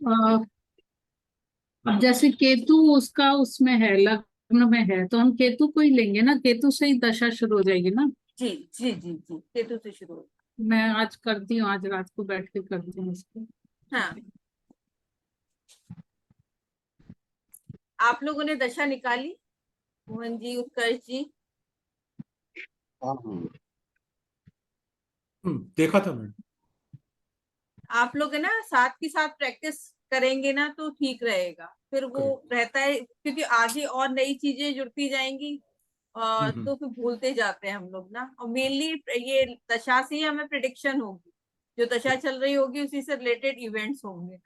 अ, अब जैसे केतु उसका उसमें है, लग्न में है, तो हम केतु को ही लेंगे ना, केतु से ही दशा शुरू हो जाएगी ना। जी जी जी जी, केतु से शुरू हो। मैं आज करती हूँ, आज रात को बैठ के करती हूँ इसको। हाँ, आप लोगों ने दशा निकाली, मोहन जी, उत्कर्ष जी? हाँ हाँ। देखा था मैंने। आप लोग है ना साथ के साथ प्रैक्टिस करेंगे ना तो ठीक रहेगा, फिर वो रहता है, क्योंकि आगे और नई चीजें जुड़ती जाएंगी और तो फिर भूलते जाते हैं हम लोग ना। और मेनली ये दशा से ही हमें प्रिडिक्शन होगी, जो दशा चल रही होगी उसी से रिलेटेड इवेंट्स होंगे।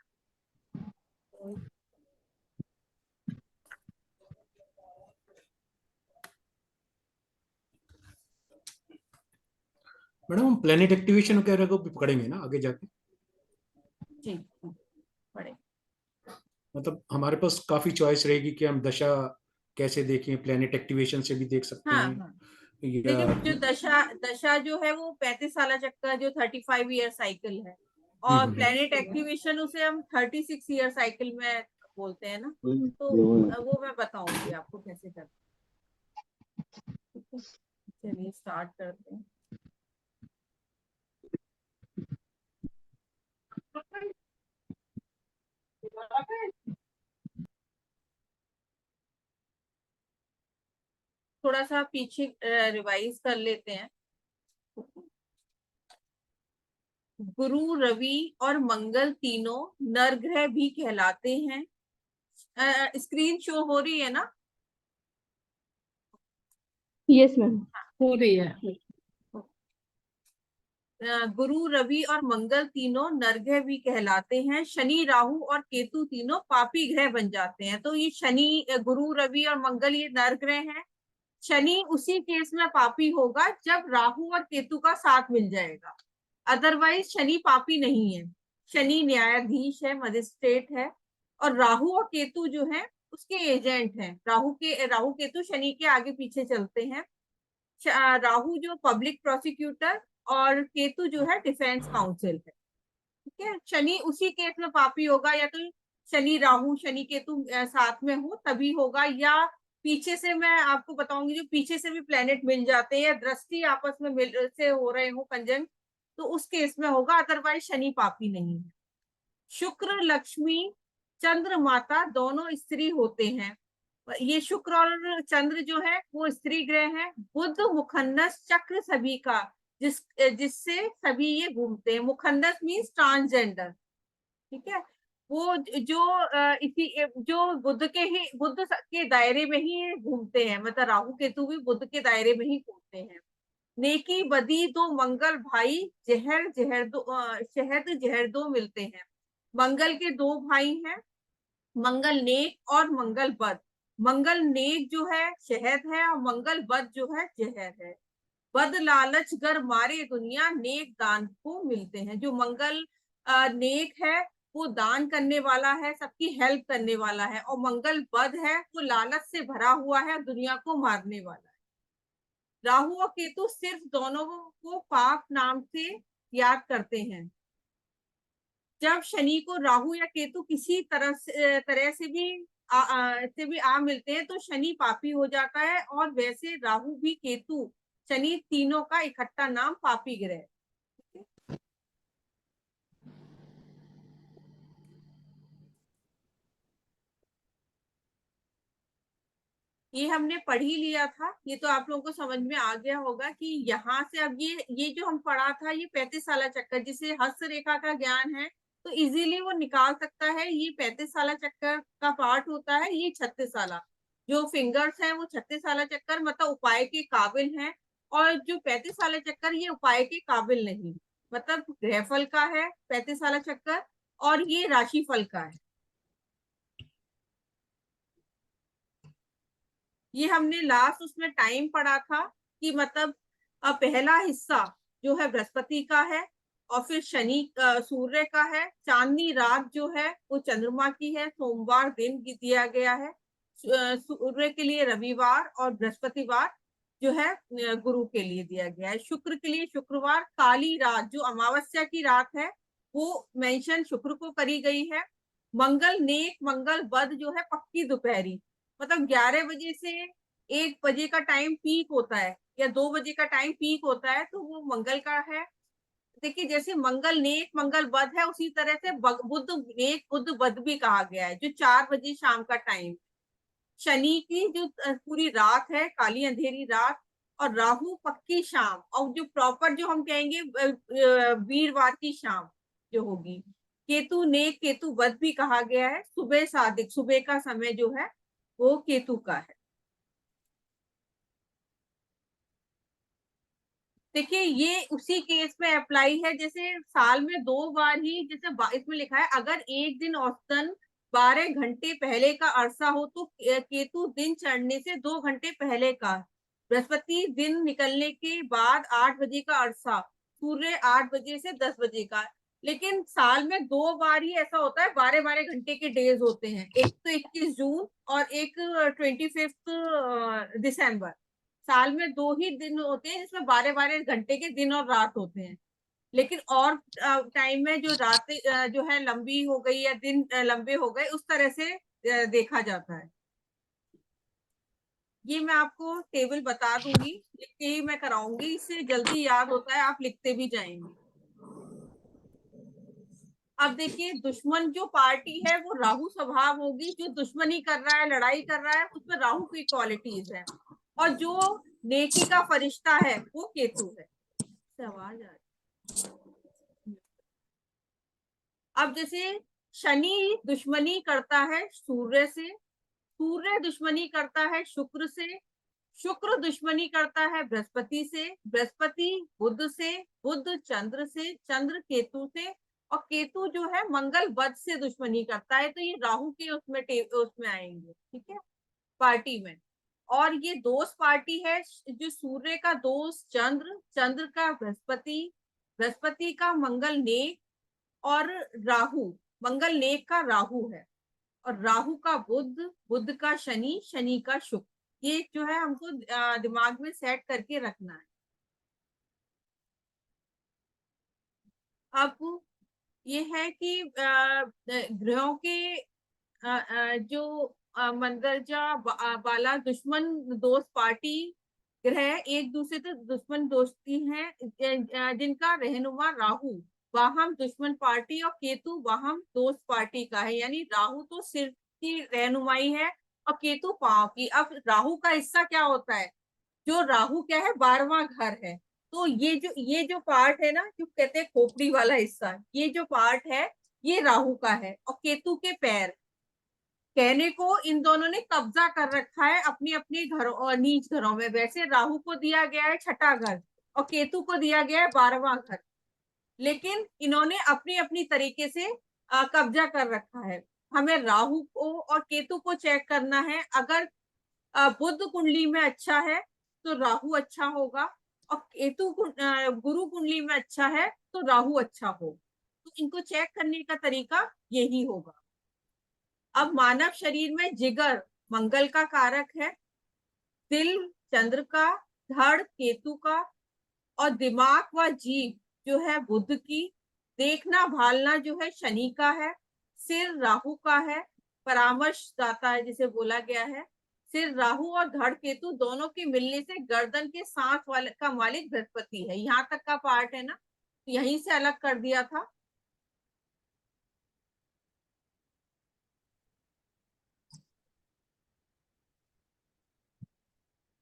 मैडम हम प्लेनेट एक्टिवेशन वगैरह को भी पकड़ेंगे ना आगे जाके? जी, पढ़े। मतलब हमारे पास काफी चॉइस रहेगी कि हम दशा कैसे देखें, प्लेनेट एक्टिवेशन से भी देख सकते हाँ हैं हाँ, या। देखिए जो दशा दशा जो है वो 35 साल चक्कर, जो 35 ईयर साइकिल है, और प्लेनेट एक्टिवेशन उसे हम 36 ईयर साइकिल में बोलते हैं ना। तो वो मैं बताऊंगी आपको कैसे करते हैं। चलिए स्टार्ट करते हैं। थोड़ा सा पीछे रिवाइज कर लेते हैं। गुरु, रवि और मंगल तीनों नर ग्रह भी कहलाते हैं। स्क्रीन शो हो रही है ना? Yes ma'am. हो रही है। गुरु, रवि और मंगल तीनों नरग्रह भी कहलाते हैं। शनि, राहु और केतु तीनों पापी ग्रह बन जाते हैं। तो ये शनि, गुरु, रवि और मंगल ये नरग्रह हैं। शनि उसी केस में पापी होगा जब राहु और केतु का साथ मिल जाएगा, अदरवाइज शनि पापी नहीं है। शनि न्यायाधीश है, मजिस्ट्रेट है, और राहु और केतु जो है उसके एजेंट हैं। राहु केतु शनि के आगे पीछे चलते हैं। राहु जो पब्लिक प्रोसिक्यूटर और केतु जो है डिफेंस काउंसिल है। ठीक है, शनि उसी केस में पापी होगा, या तो शनि राहु शनि केतु साथ में हो तभी होगा, या पीछे से मैं आपको बताऊंगी, जो पीछे से भी प्लेनेट मिल जाते हैं या दृष्टि आपस में मिल से हो रहे हो कंजन, तो उस केस में होगा, अदरवाइज शनि पापी नहीं है। शुक्र, लक्ष्मी, चंद्र माता दोनों स्त्री होते हैं। ये शुक्र और चंद्र जो है वो स्त्री ग्रह है। बुध मुखन्नस चक्र सभी का, जिससे सभी ये घूमते हैं। मुखन्नस मीन्स ट्रांसजेंडर। ठीक है, वो इसी जो बुध के दायरे में ही घूमते हैं, मतलब राहु केतु भी बुध के दायरे में ही घूमते हैं। नेकी बदी दो मंगल भाई, शहद जहर दो मिलते हैं। मंगल के दो भाई हैं, मंगल नेक और मंगल बद। मंगल नेक जो है शहद है, और मंगल बद जो है जहर है। बद लालच गर मारे दुनिया, नेक दान को मिलते हैं। जो मंगल नेक है वो दान करने वाला है, सबकी हेल्प करने वाला है, और मंगल बद है वो लालच से भरा हुआ है, दुनिया को मारने वाला है। राहु और केतु सिर्फ दोनों को पाप नाम से याद करते हैं। जब शनि को राहु या केतु किसी तरह से भी आ मिलते हैं तो शनि पापी हो जाता है, और वैसे राहु भी केतु शनि तीनों का इकट्ठा नाम पापी ग्रह। ये हमने पढ़ ही लिया था, ये तो आप लोगों को समझ में आ गया होगा कि यहाँ से अब ये जो हम पढ़ा था, ये 35 साल चक्कर, जिसे हस्त रेखा का ज्ञान है तो इजीली वो निकाल सकता है। ये 35 साल चक्कर का पार्ट होता है, ये 36 साल जो फिंगर्स हैं वो 36 साल चक्कर मतलब उपाय के काबिल हैं, और जो 35 साल चक्कर ये उपाय के काबिल नहीं, मतलब ग्रहफल का है 35 साल चक्कर, और ये राशिफल का है। ये हमने लास्ट उसमें टाइम पढ़ा था कि मतलब पहला हिस्सा जो है बृहस्पति का है, और फिर शनि सूर्य का है। चांदनी रात जो है वो चंद्रमा की है। सोमवार दिन दिया गया है, सूर्य के लिए रविवार, और बृहस्पतिवार जो है गुरु के लिए दिया गया है। शुक्र के लिए शुक्रवार। काली रात जो अमावस्या की रात है वो मेंशन शुक्र को करी गई है। मंगल नेक, मंगल बद जो है पक्की दोपहरी, मतलब 11 बजे से 1 बजे का टाइम पीक होता है या 2 बजे का टाइम पीक होता है, तो वो मंगल का है। देखिए जैसे मंगल नेक मंगल बद है, उसी तरह से बुध नेक बुध बद भी कहा गया है, जो 4 बजे शाम का टाइम। शनि की जो पूरी रात है, काली अंधेरी रात, और राहु पक्की शाम, और जो प्रॉपर जो हम कहेंगे वीरवार की शाम जो होगी। केतु नेक केतु वध भी कहा गया है, सुबह सादिक, सुबह का समय जो है वो केतु का है। देखिए ये उसी केस में अप्लाई है, जैसे साल में 2 बार ही, जैसे इसमें लिखा है अगर एक दिन औसतन 12 घंटे पहले का अरसा हो तो केतु दिन चढ़ने से 2 घंटे पहले का, बृहस्पति दिन निकलने के बाद 8 बजे का अरसा, सूर्य 8 बजे से 10 बजे का। लेकिन साल में 2 बार ही ऐसा होता है, 12-12 घंटे के डेज होते हैं, एक तो 21 जून और एक 25 दिसंबर। साल में 2 ही दिन होते हैं जिसमें 12-12 घंटे के दिन और रात होते हैं। लेकिन और टाइम में जो रातें जो है लंबी हो गई या दिन लंबे हो गए, उस तरह से देखा जाता है। ये मैं आपको टेबल बता दूंगी, लिख के ही मैं कराऊंगी, इससे जल्दी याद होता है, आप लिखते भी जाएंगे। अब देखिए दुश्मन जो पार्टी है वो राहु स्वभाव होगी, जो दुश्मनी कर रहा है, लड़ाई कर रहा है, उसमें राहु की क्वालिटीज है, और जो नेकी का फरिश्ता है वो केतु है। आवाज आ रही। अब जैसे शनि दुश्मनी करता है सूर्य से, सूर्य दुश्मनी करता है शुक्र से, शुक्र दुश्मनी करता है बृहस्पति से, बृहस्पति बुध से, बुध चंद्र से, चंद्र केतु से, और केतु जो है मंगल बुध से दुश्मनी करता है। तो ये राहु के उसमें आएंगे, ठीक है, पार्टी में। और ये दोस्त पार्टी है, जो सूर्य का दोस्त चंद्र, चंद्र का बृहस्पति, बृहस्पति का मंगल नेक, और राहु, मंगल नेक का राहु है, और राहु का बुध, बुध का शनि, शनि का शुक्र। ये जो है हमको दिमाग में सेट करके रखना है। अब ये है कि ग्रहों के जो मंदरजा बाला दुश्मन दोस्त पार्टी ग्रह एक दूसरे से दुश्मन दोस्ती हैं, जिनका रहनुमा राहु वाहम दुश्मन पार्टी और केतु वाहम दोस्त पार्टी का है। यानी राहु तो सिर की रहनुमाई है और केतु पांव की। अब राहु का हिस्सा क्या होता है, जो राहु क्या है 12वां घर है, तो ये जो पार्ट है ना, जो कहते हैं खोपड़ी वाला हिस्सा, ये जो पार्ट है ये राहु का है, और केतु के पैर, कहने को इन दोनों ने कब्जा कर रखा है अपनी अपनी घरों और नीच घरों में। वैसे राहु को दिया गया है 6ठा घर और केतु को दिया गया है 12वां घर, लेकिन इन्होंने अपनी अपनी तरीके से कब्जा कर रखा है। हमें राहु को और केतु को चेक करना है। अगर बुध कुंडली में अच्छा है तो राहु अच्छा होगा, और केतु गुरु कुंडली में अच्छा है तो राहु अच्छा हो। तो इनको चेक करने का तरीका यही होगा। अब मानव शरीर में जिगर मंगल का कारक है, दिल चंद्र का, धड़ केतु का, और दिमाग व जीभ जो है बुध की, देखना भालना जो है शनि का है, सिर राहु का है, परामर्श दाता है जिसे बोला गया है। सिर राहु और धड़ केतु दोनों के मिलने से गर्दन के सांस वाले का मालिक बृहस्पति है। यहाँ तक का पार्ट है ना, यहीं से अलग कर दिया था।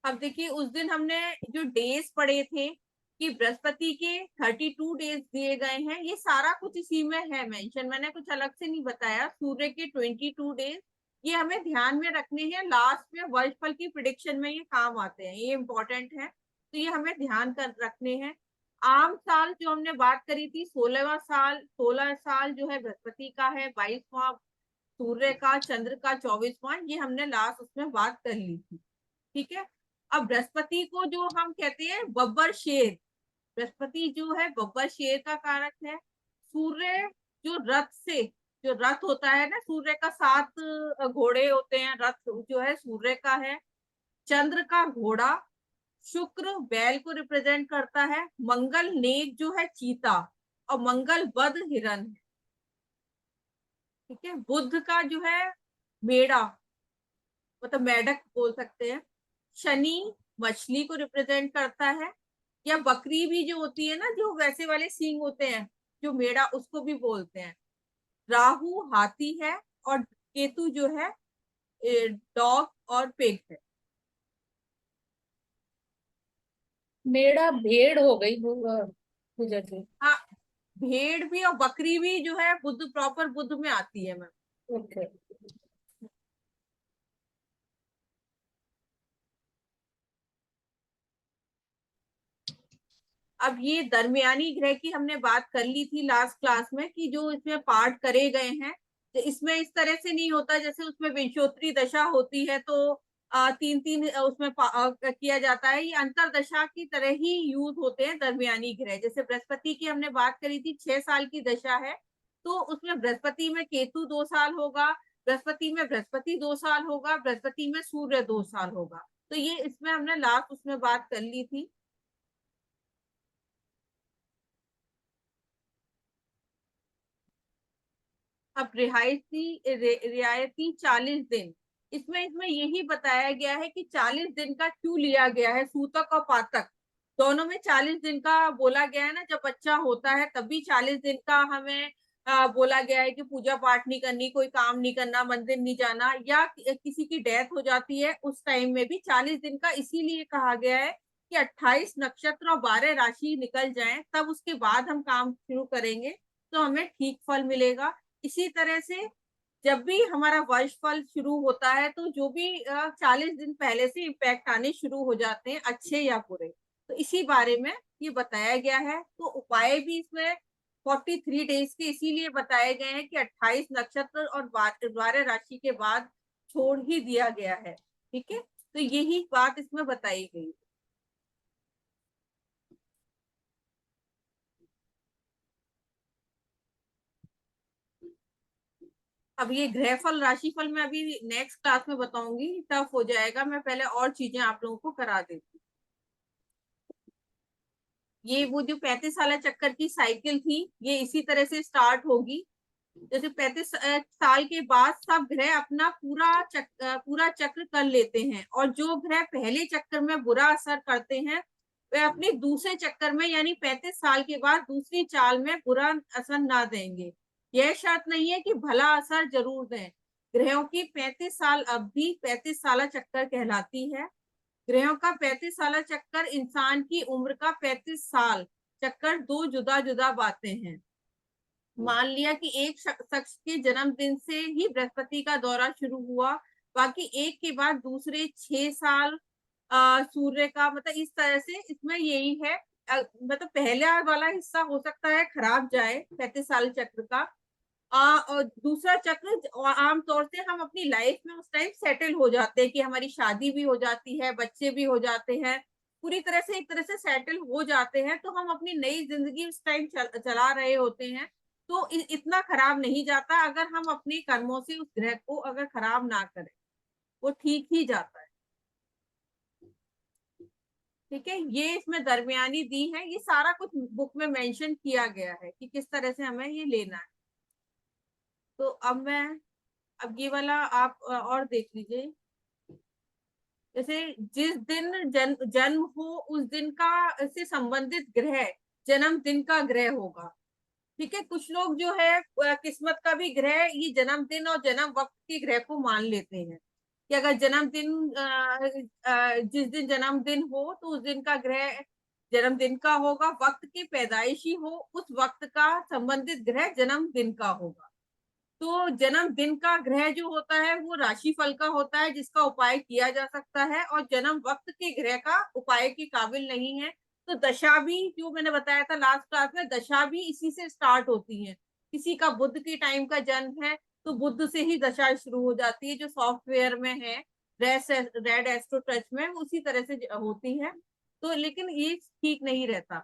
अब देखिए उस दिन हमने जो डेज पढ़े थे कि बृहस्पति के 32 डेज दिए गए हैं, ये सारा कुछ इसी में है मेंशन, मैंने कुछ अलग से नहीं बताया। सूर्य के 22 डेज ये हमें ध्यान में रखने हैं, लास्ट में वर्षफल की प्रिडिक्शन में ये काम आते हैं, ये इंपॉर्टेंट है, तो ये हमें ध्यान कर रखने हैं। आम साल जो हमने बात करी थी 16वां साल, 16 साल जो है बृहस्पति का है, 22वां सूर्य का, चंद्र का 24वां, ये हमने लास्ट उसमें बात कर ली थी, ठीक है। अब बृहस्पति को जो हम कहते हैं बब्बर शेर, बृहस्पति जो है बब्बर शेर का कारक है। सूर्य जो रथ से, जो रथ होता है ना, सूर्य का 7 घोड़े होते हैं, रथ जो है सूर्य का है। चंद्र का घोड़ा, शुक्र बैल को रिप्रेजेंट करता है, मंगल नेक जो है चीता, और मंगल बद हिरण है, ठीक है। बुध का जो है मेढ़ा, मतलब मेढक बोल सकते हैं। शनि मछली को रिप्रेजेंट करता है, या बकरी भी जो होती है ना, जो वैसे वाले सींग होते हैं, जो मेढ़ा, उसको भी बोलते हैं। राहु हाथी है, और केतु जो है डॉग और पिग है। मेरा भेड़ हो गई पूजा जी। हाँ, भेड़ भी और बकरी भी जो है बुध, प्रॉपर बुध में आती है मैम। ओके। अब ये दरमियानी ग्रह की हमने बात कर ली थी लास्ट क्लास में, कि जो इसमें पार्ट करे गए हैं, तो इसमें इस तरह से नहीं होता जैसे उसमें विंशोत्तरी दशा होती है तो तीन तीन उसमें किया जाता है। ये अंतरदशा की तरह ही यूज होते हैं दरमियानी ग्रह। जैसे बृहस्पति की हमने बात करी थी, 6 साल की दशा है, तो उसमें बृहस्पति में केतु 2 साल होगा, बृहस्पति में बृहस्पति 2 साल होगा, बृहस्पति में सूर्य 2 साल होगा। तो ये इसमें हमने लास्ट उसमें बात कर ली थी। अब रियायती 40 दिन, इसमें इसमें यही बताया गया है कि 40 दिन का क्यों लिया गया है। सूतक और पातक दोनों में 40 दिन का बोला गया है ना। जब बच्चा होता है तभी 40 दिन का हमें बोला गया है कि पूजा पाठ नहीं करनी, कोई काम नहीं करना, मंदिर नहीं जाना, या किसी की डेथ हो जाती है उस टाइम में भी 40 दिन का इसीलिए कहा गया है कि 28 नक्षत्र और 12 राशि निकल जाएं, तब उसके बाद हम काम शुरू करेंगे तो हमें ठीक फल मिलेगा। इसी तरह से जब भी हमारा वर्ष फल शुरू होता है, तो जो भी 40 दिन पहले से इम्पैक्ट आने शुरू हो जाते हैं, अच्छे या बुरे, तो इसी बारे में ये बताया गया है। तो उपाय भी इसमें 43 डेज के इसीलिए बताए गए हैं कि 28 नक्षत्र और 12 राशि के बाद छोड़ ही दिया गया है। ठीक है, तो यही बात इसमें बताई गई। अब ये ग्रहफल राशिफल में अभी नेक्स्ट क्लास में बताऊंगी, टफ हो जाएगा, मैं पहले और चीजें आप लोगों को करा देती। ये वो जो 35 साल चक्कर की साइकिल थी, ये इसी तरह से स्टार्ट होगी। जैसे 35 साल के बाद सब ग्रह अपना पूरा चक्र कर लेते हैं, और जो ग्रह पहले चक्कर में बुरा असर करते हैं वे अपने दूसरे चक्कर में यानी 35 साल के बाद दूसरी चाल में बुरा असर ना देंगे। यह शर्त नहीं है कि भला असर जरूर दें। ग्रहों की 35 साल अवधि 35 साल चक्कर कहलाती है। ग्रहों का 35 साल चक्कर इंसान की उम्र का 35 साल चक्कर दो जुदा जुदा बातें हैं। मान लिया कि एक शख्स के जन्मदिन से ही बृहस्पति का दौरा शुरू हुआ, बाकी एक के बाद दूसरे 6 साल सूर्य का, मतलब इस तरह से इसमें यही है। मतलब पहला वाला हिस्सा हो सकता है खराब जाए 35 साल चक्र का, और दूसरा चक्र आमतौर से हम अपनी लाइफ में उस टाइम सेटल हो जाते हैं कि हमारी शादी भी हो जाती है, बच्चे भी हो जाते हैं, पूरी तरह से एक तरह से सेटल हो जाते हैं, तो हम अपनी नई जिंदगी उस टाइम चला रहे होते हैं। तो इतना खराब नहीं जाता अगर हम अपने कर्मों से उस ग्रह को अगर खराब ना करें, वो ठीक ही जाता है। ठीक है, ये इसमें दरमियानी दी है, ये सारा कुछ बुक में मेंशन किया गया है कि किस तरह से हमें ये लेना है। तो अब ये वाला आप और देख लीजिए। जैसे जिस दिन जन्म हो उस दिन का से संबंधित ग्रह जन्मदिन का ग्रह होगा। ठीक है, कुछ लोग जो है किस्मत का भी ग्रह ये जन्मदिन और जन्म वक्त के ग्रह को मान लेते हैं कि अगर जिस दिन जन्मदिन हो तो उस दिन का ग्रह जन्मदिन का होगा, वक्त की पैदाइशी हो उस वक्त का संबंधित ग्रह जन्मदिन का होगा। तो जन्मदिन का ग्रह जो होता है वो राशिफल का होता है जिसका उपाय किया जा सकता है, और जन्म वक्त के ग्रह का उपाय के काबिल नहीं है। तो दशा भी जो मैंने बताया था लास्ट क्लास में, दशा भी इसी से स्टार्ट होती है। किसी का बुध के टाइम का जन्म है तो बुध से ही दशा शुरू हो जाती है, जो सॉफ्टवेयर में है रेड एस्ट्रो टच में उसी तरह से होती है। तो लेकिन ये ठीक नहीं रहता।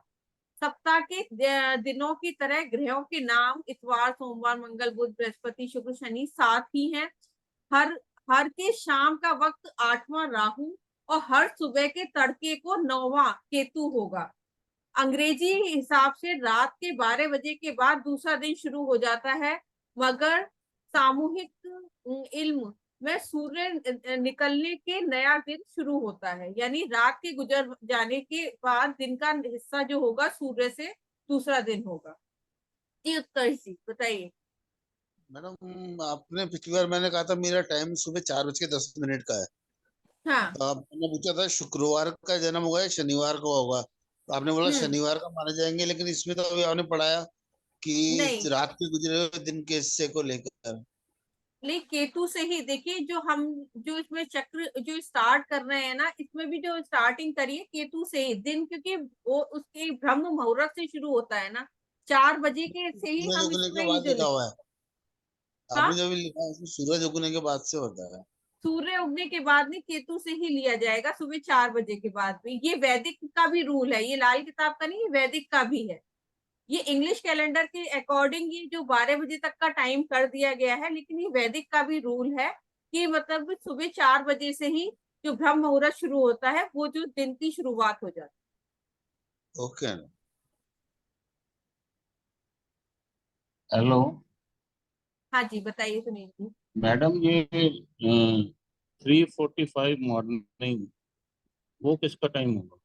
सप्ताह के दिनों की तरह ग्रहों के नाम इतवार, सोमवार, मंगल, बुध, बृहस्पति, शुक्र, शनि 7 ही हैं। हर हर के शाम का वक्त 8वां राहु और हर सुबह के तड़के को 9वां केतु होगा। अंग्रेजी हिसाब से रात के 12 बजे के बाद दूसरा दिन शुरू हो जाता है, मगर सामूहिक इल्म में सूर्य निकलने के नया दिन शुरू होता है, यानी रात के गुजर जाने के बाद दिन का हिस्सा जो होगा सूर्य से दूसरा दिन होगा। जी उत्कर्ष जी बताइए। मैडम आपने पिछली बार मैंने कहा था मेरा टाइम सुबह 4:10 का है। हाँ। तो आपने पूछा था शुक्रवार का जन्म होगा या शनिवार को होगा, तो आपने बोला हम्म। शनिवार का माने जाएंगे, लेकिन इसमें तो अभी आपने पढ़ाया कि नहीं, रात के गुजरे हुए दिन के हिस्से को लेकर। नहीं केतु से ही देखिए, जो हम जो इसमें चक्र जो स्टार्ट कर रहे हैं ना, इसमें भी जो स्टार्टिंग करिए केतु से ही दिन, क्योंकि वो उसके ब्रह्म मुहूर्त से शुरू होता है ना, 4 बजे के से ही सूरज हम उगने इसमें के ही बाद जो लिखा हुआ है, हाँ, आपने जो भी लिखा है उसमें सूरज उगने के बाद से होता है। सूर्य उगने के बाद में केतु से ही लिया जाएगा, सुबह 4 बजे के बाद में। ये वैदिक का भी रूल है, ये लाल किताब का नहीं, ये वैदिक का भी है। ये इंग्लिश कैलेंडर के अकॉर्डिंग ये जो 12 बजे तक का टाइम कर दिया गया है, लेकिन ये वैदिक का भी रूल है कि मतलब सुबह 4 बजे से ही जो ब्रह्म मुहूर्त शुरू होता है, वो जो दिन की शुरुआत हो जाती ओके। हेलो है। हाँ जी बताइए सुनील जी। मैडम, ये 3:45 मॉर्निंग वो किसका टाइम होगा?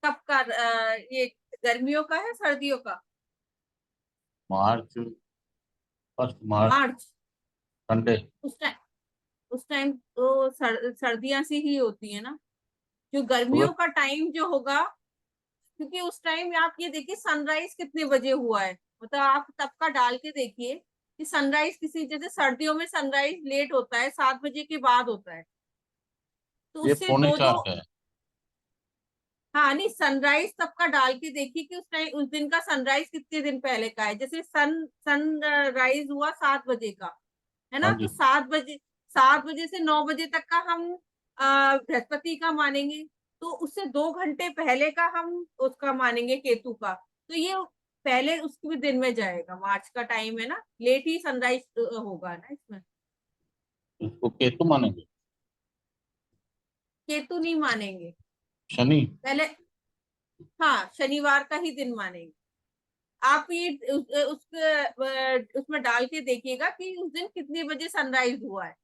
कब का ये गर्मियों का है सर्दियों का? मार्च, 1 मार्च, मार्च। संडे। उस टाइम तो सर्दियां सी ही होती है ना। जो सुबह गर्मियों का टाइम जो होगा, क्योंकि उस टाइम आप ये देखिए सनराइज कितने बजे हुआ है, मतलब आप तब का डाल के देखिए कि सनराइज किसी, जैसे सर्दियों में सनराइज लेट होता है, 7 बजे के बाद होता है, तो ये उससे पौने दो दो। चार का है। हाँ नहीं, सनराइज तब का डाल के देखिए कि उस टाइम उस दिन का सनराइज कितने दिन पहले का है। जैसे सनराइज हुआ 7 बजे का, है हाँ ना, तो जी। 7 बजे से 9 बजे तक का हम बृहस्पति का मानेंगे, तो उससे 2 घंटे पहले का हम उसका मानेंगे केतु का। तो ये पहले उसके भी दिन में जाएगा, मार्च का टाइम है ना, लेट ही सनराइज होगा ना इसमें। इसको केतु मानेंगे? केतु नहीं मानेंगे शनि? पहले। हाँ शनिवार का ही दिन मानेंगे। आप ये उसमें डाल के देखिएगा कि उस दिन कितने बजे सनराइज हुआ है।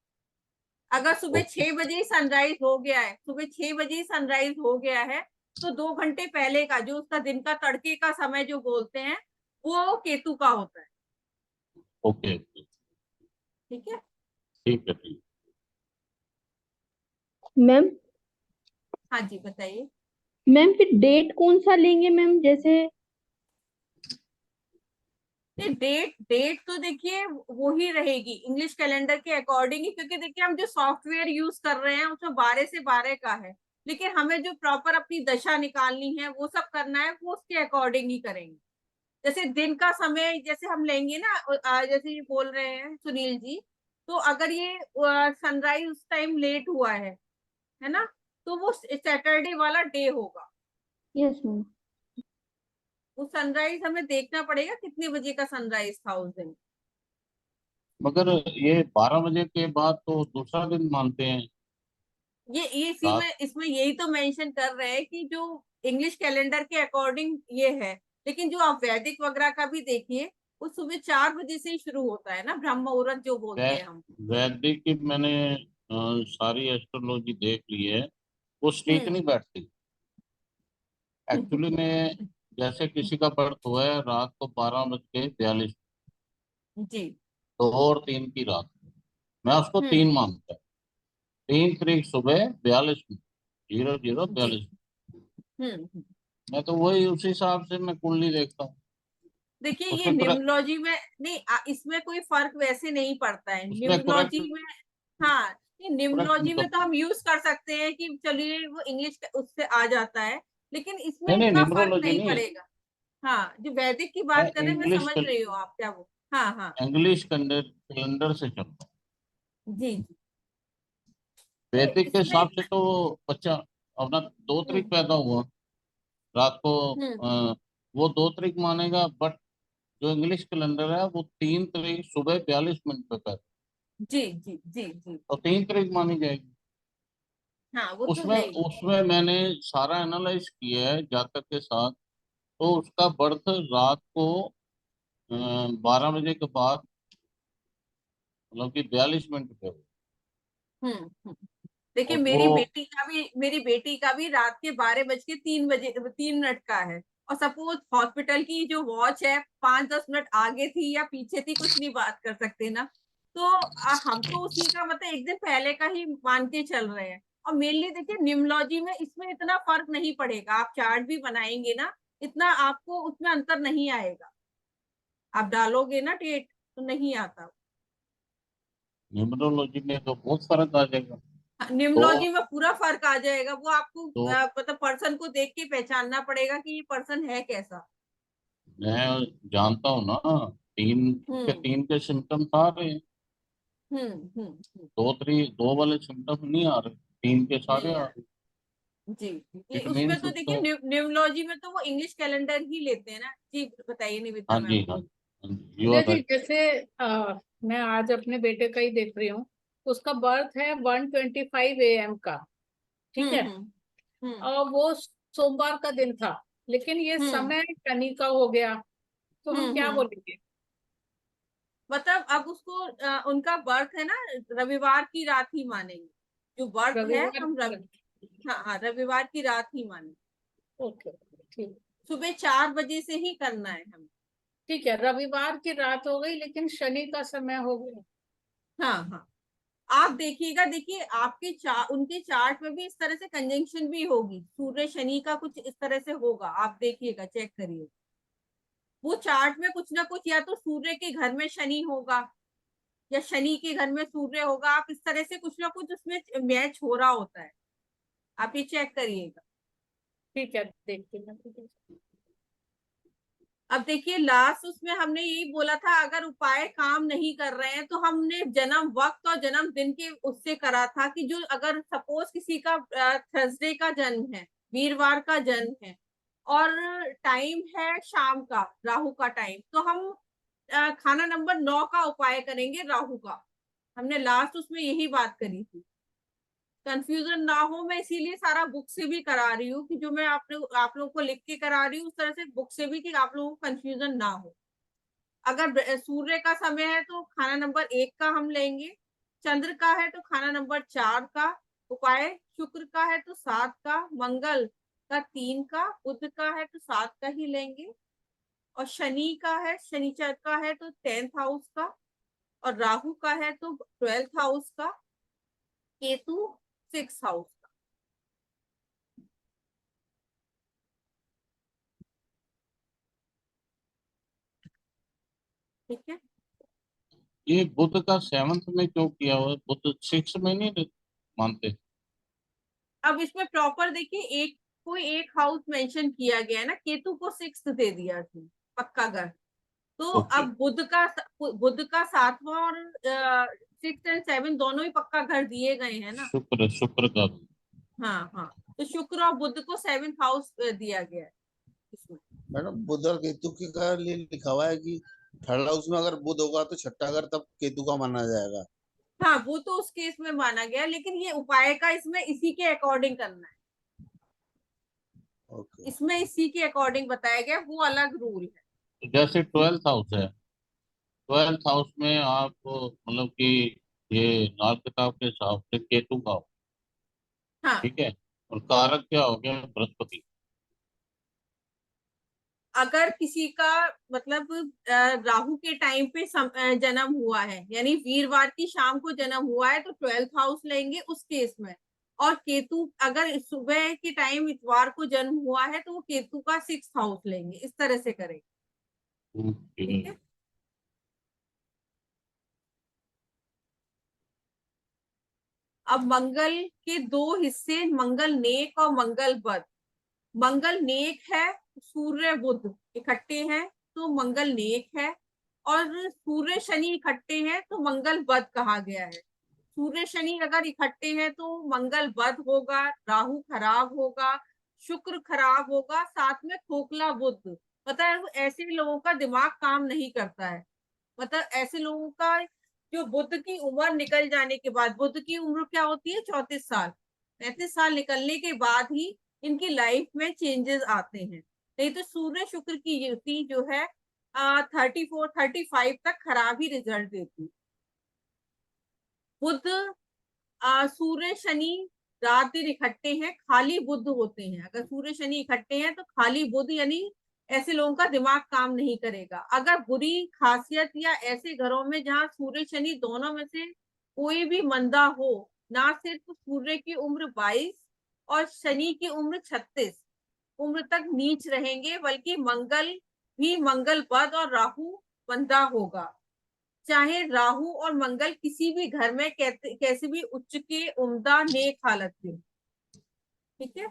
अगर सुबह ओके। 6 बजे ही सनराइज हो गया है, सुबह 6 बजे ही सनराइज हो गया है, तो 2 घंटे पहले का जो उसका दिन का तड़के का समय जो बोलते हैं, वो केतु का होता है। ओके ओके, ठीक है। ठीक है ठीक। मैम हाँ जी बताइए। मैम फिर डेट कौन सा लेंगे मैम? जैसे डेट डेट तो देखिए वो ही रहेगी इंग्लिश कैलेंडर के अकॉर्डिंग ही, क्योंकि देखिए हम जो सॉफ्टवेयर यूज कर रहे हैं उसमें 12 से 12 का है, लेकिन हमें जो प्रॉपर अपनी दशा निकालनी है वो सब करना है, वो उसके अकॉर्डिंग ही करेंगे। जैसे दिन का समय जैसे हम लेंगे ना, जैसे ये बोल रहे हैं सुनील जी, तो अगर ये सनराइज उस टाइम लेट हुआ है ना, तो वो सैटरडे वाला डे होगा। Yes ma'am. वो सनराइज हमें देखना पड़ेगा कितने बजे का सनराइज था उस दिन। मगर ये 12 बजे के बाद तो दूसरा दिन मानते हैं। ये इसी रात। में इसमें यही तो मेंशन कर रहे हैं कि जो इंग्लिश कैलेंडर के अकॉर्डिंग ये है, लेकिन जो आप वैदिक वगैरह का भी देखिए, वो सुबह 4 बजे से ही शुरू होता है ना, ब्रह्म मुहूर्त जो वै, बोलते हैं हम। वैदिक की मैंने सारी एस्ट्रोलॉजी देख ली है, वो स्ट्रीक हम्म। नहीं बैठती एक्चुअली में। जैसे किसी का बर्थ हुआ है रात को 12:42, जी। 2 और 3 की रात, मैं उसको हम्म। 3 मानता हूँ। 3 तारीख सुबह 42 मिनट, 00:42। जी। हम्म। मैं तो वही उसी हिसाब से मैं कुंडली देखता हूँ। देखिए ये उसमें पूरा, न्यूमरोलॉजी में नहीं, इसमें कोई फर्क वैसे नहीं पड़ता है उसमें न्यूमरोलॉजी करेक्ट में। हाँ, ये करेक्ट नहीं न्यूमरोलॉजी में तो करता। हम यूज कर सकते हैं कि चलिए वो इंग्लिश उससे आ जाता है, लेकिन इसमें नहीं नहीं, इतना फर्क न्यूमरोलॉजी नहीं नहीं है। पड़ेगा। हाँ जो वैदिक की मैं बात कर रहे हैं, मैं इंग्लिश समझ रही हूँ आप क्या वो। हाँ हाँ। इंग्लिश कैलेंडर से चलता हूँ। जी जी। तो वैदिक के इसमें हिसाब से तो बच्चा अपना 2 तारीख हम्म। पैदा हुआ रात को, हम्म। वो 2 तारीख मानेगा, बट जो इंग्लिश कैलेंडर है वो 3 तारीख सुबह 42 मिनट पे पैदा, जी जी जी जी। तो 3 तारीख मानी जाएगी। हाँ वो तो उसमें है ही। उसमें मैंने सारा एनालाइज किया है जातक के साथ, तो उसका बर्थ रात को 12 बजे के बाद मतलब कि 42 मिनट पे हुए। हम्म। देखिए और मेरी वो बेटी का भी रात के 12:03 का है। और सपोज हॉस्पिटल की जो वॉच है 5-10 मिनट आगे थी या पीछे थी, कुछ नहीं बात कर सकते ना। तो हम तो उसी का मतलब एक दिन पहले का ही मान के चल रहे हैं। और मेनली देखिए न्यूमोलॉजी में इसमें इतना फर्क नहीं पड़ेगा, आप चार्ट भी बनाएंगे ना, इतना आपको उसमें अंतर नहीं आएगा। आप डालोगे ना डेट तो नहीं आता। न्यूमरोलॉजी में तो बहुत फर्क आ जाएगा। तो न्यूमोलॉजी में पूरा फर्क आ जाएगा, वो आपको तो मतलब पर्सन को देख के पहचानना पड़ेगा कि ये पर्सन है कैसा। मैं जानता हूँ ना, तीन के हम्म तीन के सिम्टम्स आ रहे हैं। हम्म हम्म हम्म। दो वाले सिम्टम्स नहीं आ रहे, तीन के सारे नहीं आ यार। रहे। जी जी, इट उसमें मीन्स तो देखिए तो न्यूमोलॉजी में तो वो इंग्लिश कैलेंडर ही लेते हैं ना। जी बताइए निविता हाँ मैम। जी, हाँ जी, यू आर देखिए राइट। जैसे मैं आज अपने बेटे का ही देख रही हूँ। उसका बर्थ है 1:25 AM का। ठीक है। हम्म। हम्म और वो सोमवार का दिन था, लेकिन ये हम्म समय शनि का हो गया, तो हम क्या हम्म। बोलेंगे? मतलब अब उसको उनका बर्थ है ना, रविवार की रात ही मानेंगे। जो बर्थ है रविवार हम का। हाँ हाँ, रविवार की रात ही मानेंगे। ओके, ठीक। सुबह 4 बजे से ही करना है हमें। ठीक है, रविवार की रात हो गई, लेकिन शनि का समय हो गया। हाँ हाँ। आप देखिएगा, देखिए आपके उनके चार्ट में भी इस तरह से कंजंक्शन भी होगी, सूर्य शनि का कुछ इस तरह से होगा, आप देखिएगा चेक करिए। वो चार्ट में कुछ ना कुछ, या तो सूर्य के घर में शनि होगा या शनि के घर में सूर्य होगा, आप इस तरह से कुछ ना कुछ उसमें मैच हो रहा होता है। आप ये चेक करिएगा। ठीक है, देखती हूँ मैं। अब देखिए लास्ट उसमें हमने यही बोला था, अगर उपाय काम नहीं कर रहे हैं तो हमने जन्म वक्त और जन्म दिन के उससे करा था कि जो अगर सपोज किसी का थर्सडे का जन्म है, वीरवार का जन्म है, और टाइम है शाम का, राहु का टाइम, तो हम खाना नंबर 9 का उपाय करेंगे राहु का। हमने लास्ट उसमें यही बात करी थी। कंफ्यूजन ना हो, मैं इसीलिए सारा बुक से भी करा रही हूँ कि जो मैं आप लोगों को लिख के करा रही हूँ उस तरह से बुक से भी, कि आप लोगों को कंफ्यूजन ना हो। अगर सूर्य का समय है तो खाना नंबर 1 का हम लेंगे, चंद्र का है तो खाना नंबर 4 का उपाय, शुक्र का है तो 7 का, मंगल का 3 का, बुध का है तो 7 का ही लेंगे, और शनि का है, शनिचर का है तो 10th हाउस का, और राहु का है तो 12th हाउस का, केतु 6th हाउस का। ठीक है। ये बुध का 7th में क्यों किया हुआ है? बुध 6 में नहीं मानते? अब इसमें प्रॉपर देखिए, कोई एक हाउस मेंशन किया गया है ना, केतु को 6th दे दिया उसने, पक्का घर। तो ओके। अब बुध का 7वां और 6 और 7 दोनों ही पक्का घर दिए गए हैं ना। शुक्र का भी। हाँ हाँ। तो शुक्र और बुध को 7th हाउस दिया गया है इसमें। मैडम बुध और केतु के का लिए लिखा हुआ है कि थर्ड हाउस में अगर बुध होगा तो छठा घर तब केतु का माना जाएगा। हाँ वो तो उस केस में माना गया, लेकिन ये उपाय का इसमें इसी के अकॉर्डिंग करना है। ओके। इसमें इसी के अकॉर्डिंग बताया गया, वो अलग रूल है। तो जैसे 12th हाउस है, 12th हाउस में आप मतलब कि ये लाल किताब के हिसाब से केतु का हो, हाँ, ठीक है, और कारक क्या हो गया? बृहस्पति। अगर किसी का मतलब राहु के टाइम पे जन्म हुआ है, यानी वीरवार की शाम को जन्म हुआ है, तो 12th हाउस लेंगे उस केस में। और केतु अगर सुबह के टाइम इतवार को जन्म हुआ है तो वो केतु का 6th हाउस लेंगे, इस तरह से करेंगे। ठीक है। अब मंगल के दो हिस्से, मंगल नेक और मंगल बद। मंगल नेक है, सूर्य बुध इकट्ठे हैं तो मंगल नेक है, और सूर्य शनि इकट्ठे हैं तो मंगल बद कहा गया है। सूर्य शनि अगर इकट्ठे हैं तो मंगल बद होगा, राहु खराब होगा, शुक्र खराब होगा, साथ में खोखला बुध। पता है ऐसे लोगों का दिमाग काम नहीं करता है। मतलब ऐसे लोगों का जो बुध की उम्र निकल जाने के बाद, बुध की उम्र क्या होती है, 34 साल, 35 साल निकलने के बाद ही इनकी लाइफ में चेंजेस आते हैं। नहीं तो सूर्य शुक्र की युति जो है 34-35 तक खराब ही रिजल्ट देती है। बुध सूर्य शनि रात दिन इकट्ठे हैं, खाली बुध होते हैं। अगर सूर्य शनि इकट्ठे हैं तो खाली बुध, यानी ऐसे लोगों का दिमाग काम नहीं करेगा। अगर बुरी खासियत या ऐसे घरों में जहाँ सूर्य शनि दोनों में से कोई भी मंदा हो, ना सिर्फ सूर्य की उम्र 22 और शनि की उम्र 36 उम्र तक नीच रहेंगे, बल्कि मंगल भी मंगल बद और राहु मंदा होगा। चाहे राहु और मंगल किसी भी घर में कैसे भी उच्च के उम्दा नेक हालत में, ठीक है।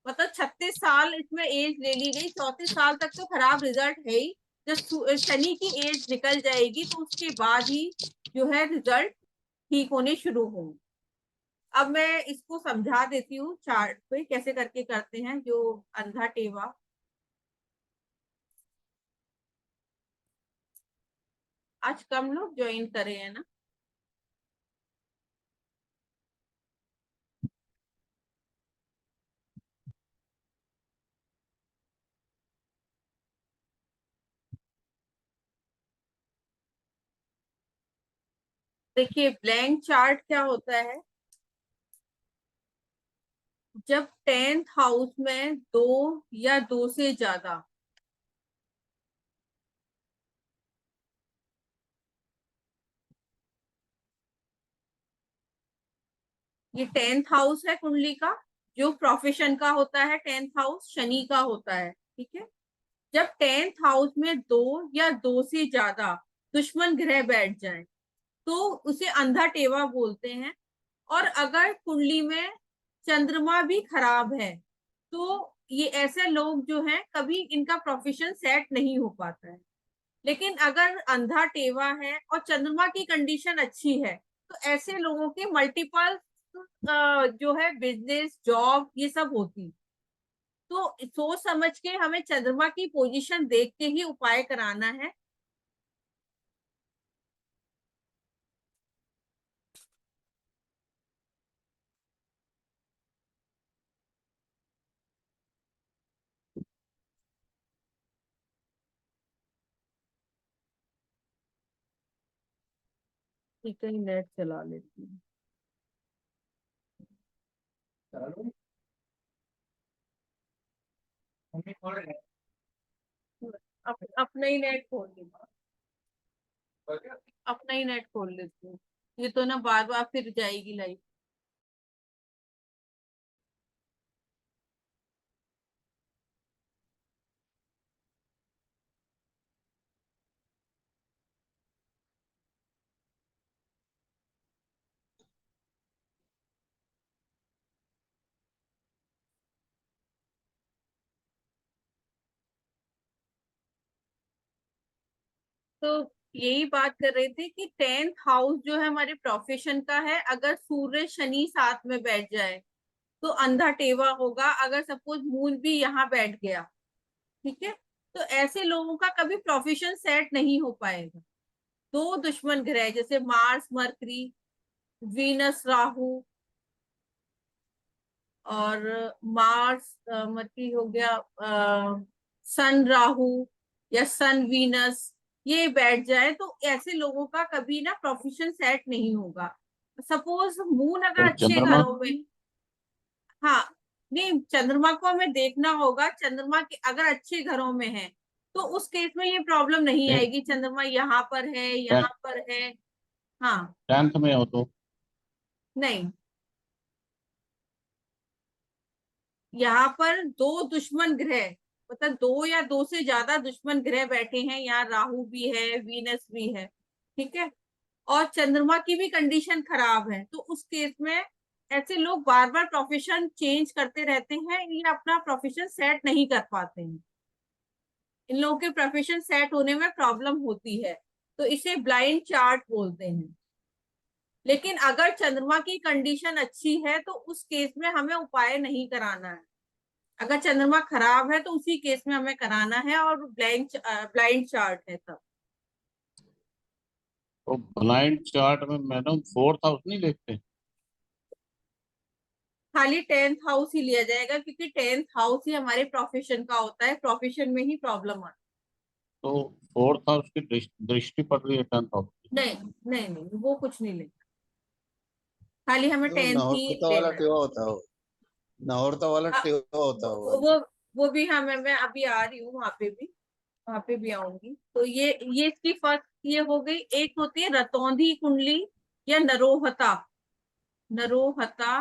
मतलब 36 साल इसमें एज ले ली गई, 34 साल तक तो खराब रिजल्ट है ही। जब शनि की एज निकल जाएगी तो उसके बाद ही जो है रिजल्ट ठीक होने शुरू होंगे। अब मैं इसको समझा देती हूँ चार्ट पे कैसे करके करते हैं जो अंधा टेवा। आज कम लोग ज्वाइन करे हैं ना। देखिए ब्लैंक चार्ट क्या होता है, जब 10th हाउस में 2 या 2 से ज्यादा ये 10th हाउस है कुंडली का, जो प्रोफेशन का होता है 10th हाउस शनि का होता है, ठीक है। जब 10th हाउस में 2 या 2 से ज्यादा दुश्मन ग्रह बैठ जाए तो उसे अंधा टेवा बोलते हैं। और अगर कुंडली में चंद्रमा भी खराब है तो ये ऐसे लोग जो हैं कभी इनका प्रोफेशन सेट नहीं हो पाता है। लेकिन अगर अंधा टेवा है और चंद्रमा की कंडीशन अच्छी है तो ऐसे लोगों के मल्टीपल जो है बिजनेस जॉब ये सब होती। तो सोच समझ के हमें चंद्रमा की पोजीशन देख के ही उपाय कराना है। ठीक है, नेट चला लेती हूँ। अपना ही नेट खोल लेती अपना ही नेट खोल लेती हूँ। ये तो ना बार बार फिर जाएगी लाइव। तो यही बात कर रहे थे कि 10th हाउस जो है हमारे प्रोफेशन का है। अगर सूर्य शनि साथ में बैठ जाए तो अंधा टेवा होगा। अगर सपोज मून भी यहाँ बैठ गया, ठीक है, तो ऐसे लोगों का कभी प्रोफेशन सेट नहीं हो पाएगा। 2 दुश्मन ग्रह जैसे मार्स मरकरी, वीनस राहु, और मार्स मरकरी हो गया, सन राहु या सन वीनस, ये बैठ जाए तो ऐसे लोगों का कभी ना प्रोफेशन सेट नहीं होगा। सपोज मून अगर तो अच्छे चंद्रमा घरों में, हाँ, नहीं, चंद्रमा को हमें देखना होगा। चंद्रमा के अगर अच्छे घरों में है तो उस केस में ये प्रॉब्लम नहीं आएगी। चंद्रमा यहाँ पर है, यहाँ पर है। हाँ, 10th में हो तो नहीं, यहाँ पर 2 दुश्मन ग्रह, मतलब 2 या 2 से ज्यादा दुश्मन ग्रह बैठे हैं। यहाँ राहु भी है, वीनस भी है, ठीक है, और चंद्रमा की भी कंडीशन खराब है। तो उस केस में ऐसे लोग बार बार प्रोफेशन चेंज करते रहते हैं, ये अपना प्रोफेशन सेट नहीं कर पाते हैं। इन लोगों के प्रोफेशन सेट होने में प्रॉब्लम होती है, तो इसे ब्लाइंड चार्ट बोलते हैं। लेकिन अगर चंद्रमा की कंडीशन अच्छी है तो उस केस में हमें उपाय नहीं कराना है। अगर चंद्रमा खराब है तो उसी केस में हमें कराना है, और ब्लाइंड चार्ट है तब। तो ब्लाइंड चार्ट में मैडम 4th हाउस नहीं देखते? खाली 10th हाउस ही लिया जाएगा, क्योंकि 10th हाउस ही हमारे प्रोफेशन का होता है। प्रोफेशन में ही प्रॉब्लम आती तो 4th हाउस की दृष्टि पड़ रही है 10th हाउस की। है। नहीं नहीं नहीं, वो कुछ नहीं लेगा। खाली हमें जो 10th ही नहौरता वाला लेना है। टेवा होता है, नहौरता वाला अ, टेवा होता होगा। वो भी हमें, मैं अभी आ रही हूँ वहां पे भी आऊंगी। तो ये इसकी फर्स्ट ये हो गई। एक होती है रतौंधी कुंडली या नरोहता, नरोहता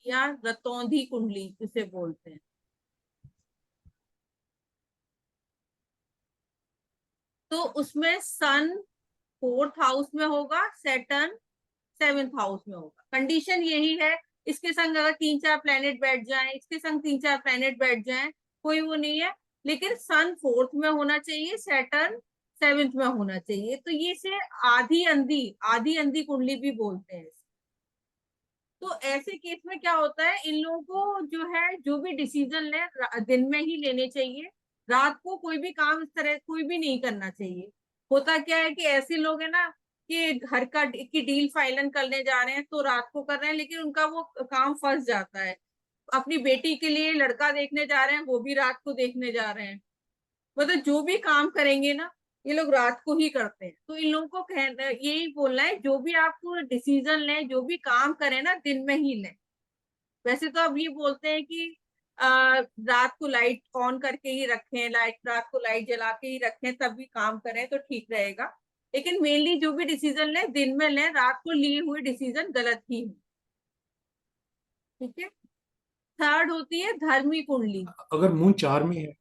या रतौंधी कुंडली इसे बोलते हैं। तो उसमें सन 4th हाउस में होगा, सैटर्न 7th हाउस में होगा। कंडीशन यही है, इसके संग अगर 3-4 प्लेनेट बैठ जाएं, इसके संग 3-4 प्लेनेट बैठ जाएं, कोई वो नहीं है। लेकिन सन 4th में होना चाहिए, सैटर्न 7th में होना चाहिए। तो ये से आधी अंधी कुंडली भी बोलते हैं। तो ऐसे केस में क्या होता है, इन लोगों को जो है जो भी डिसीजन ले दिन में ही लेने चाहिए। रात को कोई भी काम इस तरह कोई भी नहीं करना चाहिए। होता क्या है कि ऐसे लोग है ना कि घर का की डील फाइनल करने जा रहे हैं तो रात को कर रहे हैं, लेकिन उनका वो काम फंस जाता है। अपनी बेटी के लिए लड़का देखने जा रहे हैं, वो भी रात को देखने जा रहे हैं। मतलब जो भी काम करेंगे ना, ये लोग रात को ही करते हैं। तो इन लोगों को कहना यही बोलना है, जो भी आप डिसीजन लें, जो भी काम करें ना, दिन में ही लें। वैसे तो अब ये बोलते हैं कि रात को लाइट ऑन करके ही रखें, रात को लाइट जला के ही रखें, तब भी काम करें तो ठीक रहेगा। लेकिन मेनली जो भी डिसीजन लें दिन में लें, रात को लिए हुए डिसीजन गलत ही है। ठीक है। थर्ड होती है धर्मी कुंडली। अगर मून 4 में है,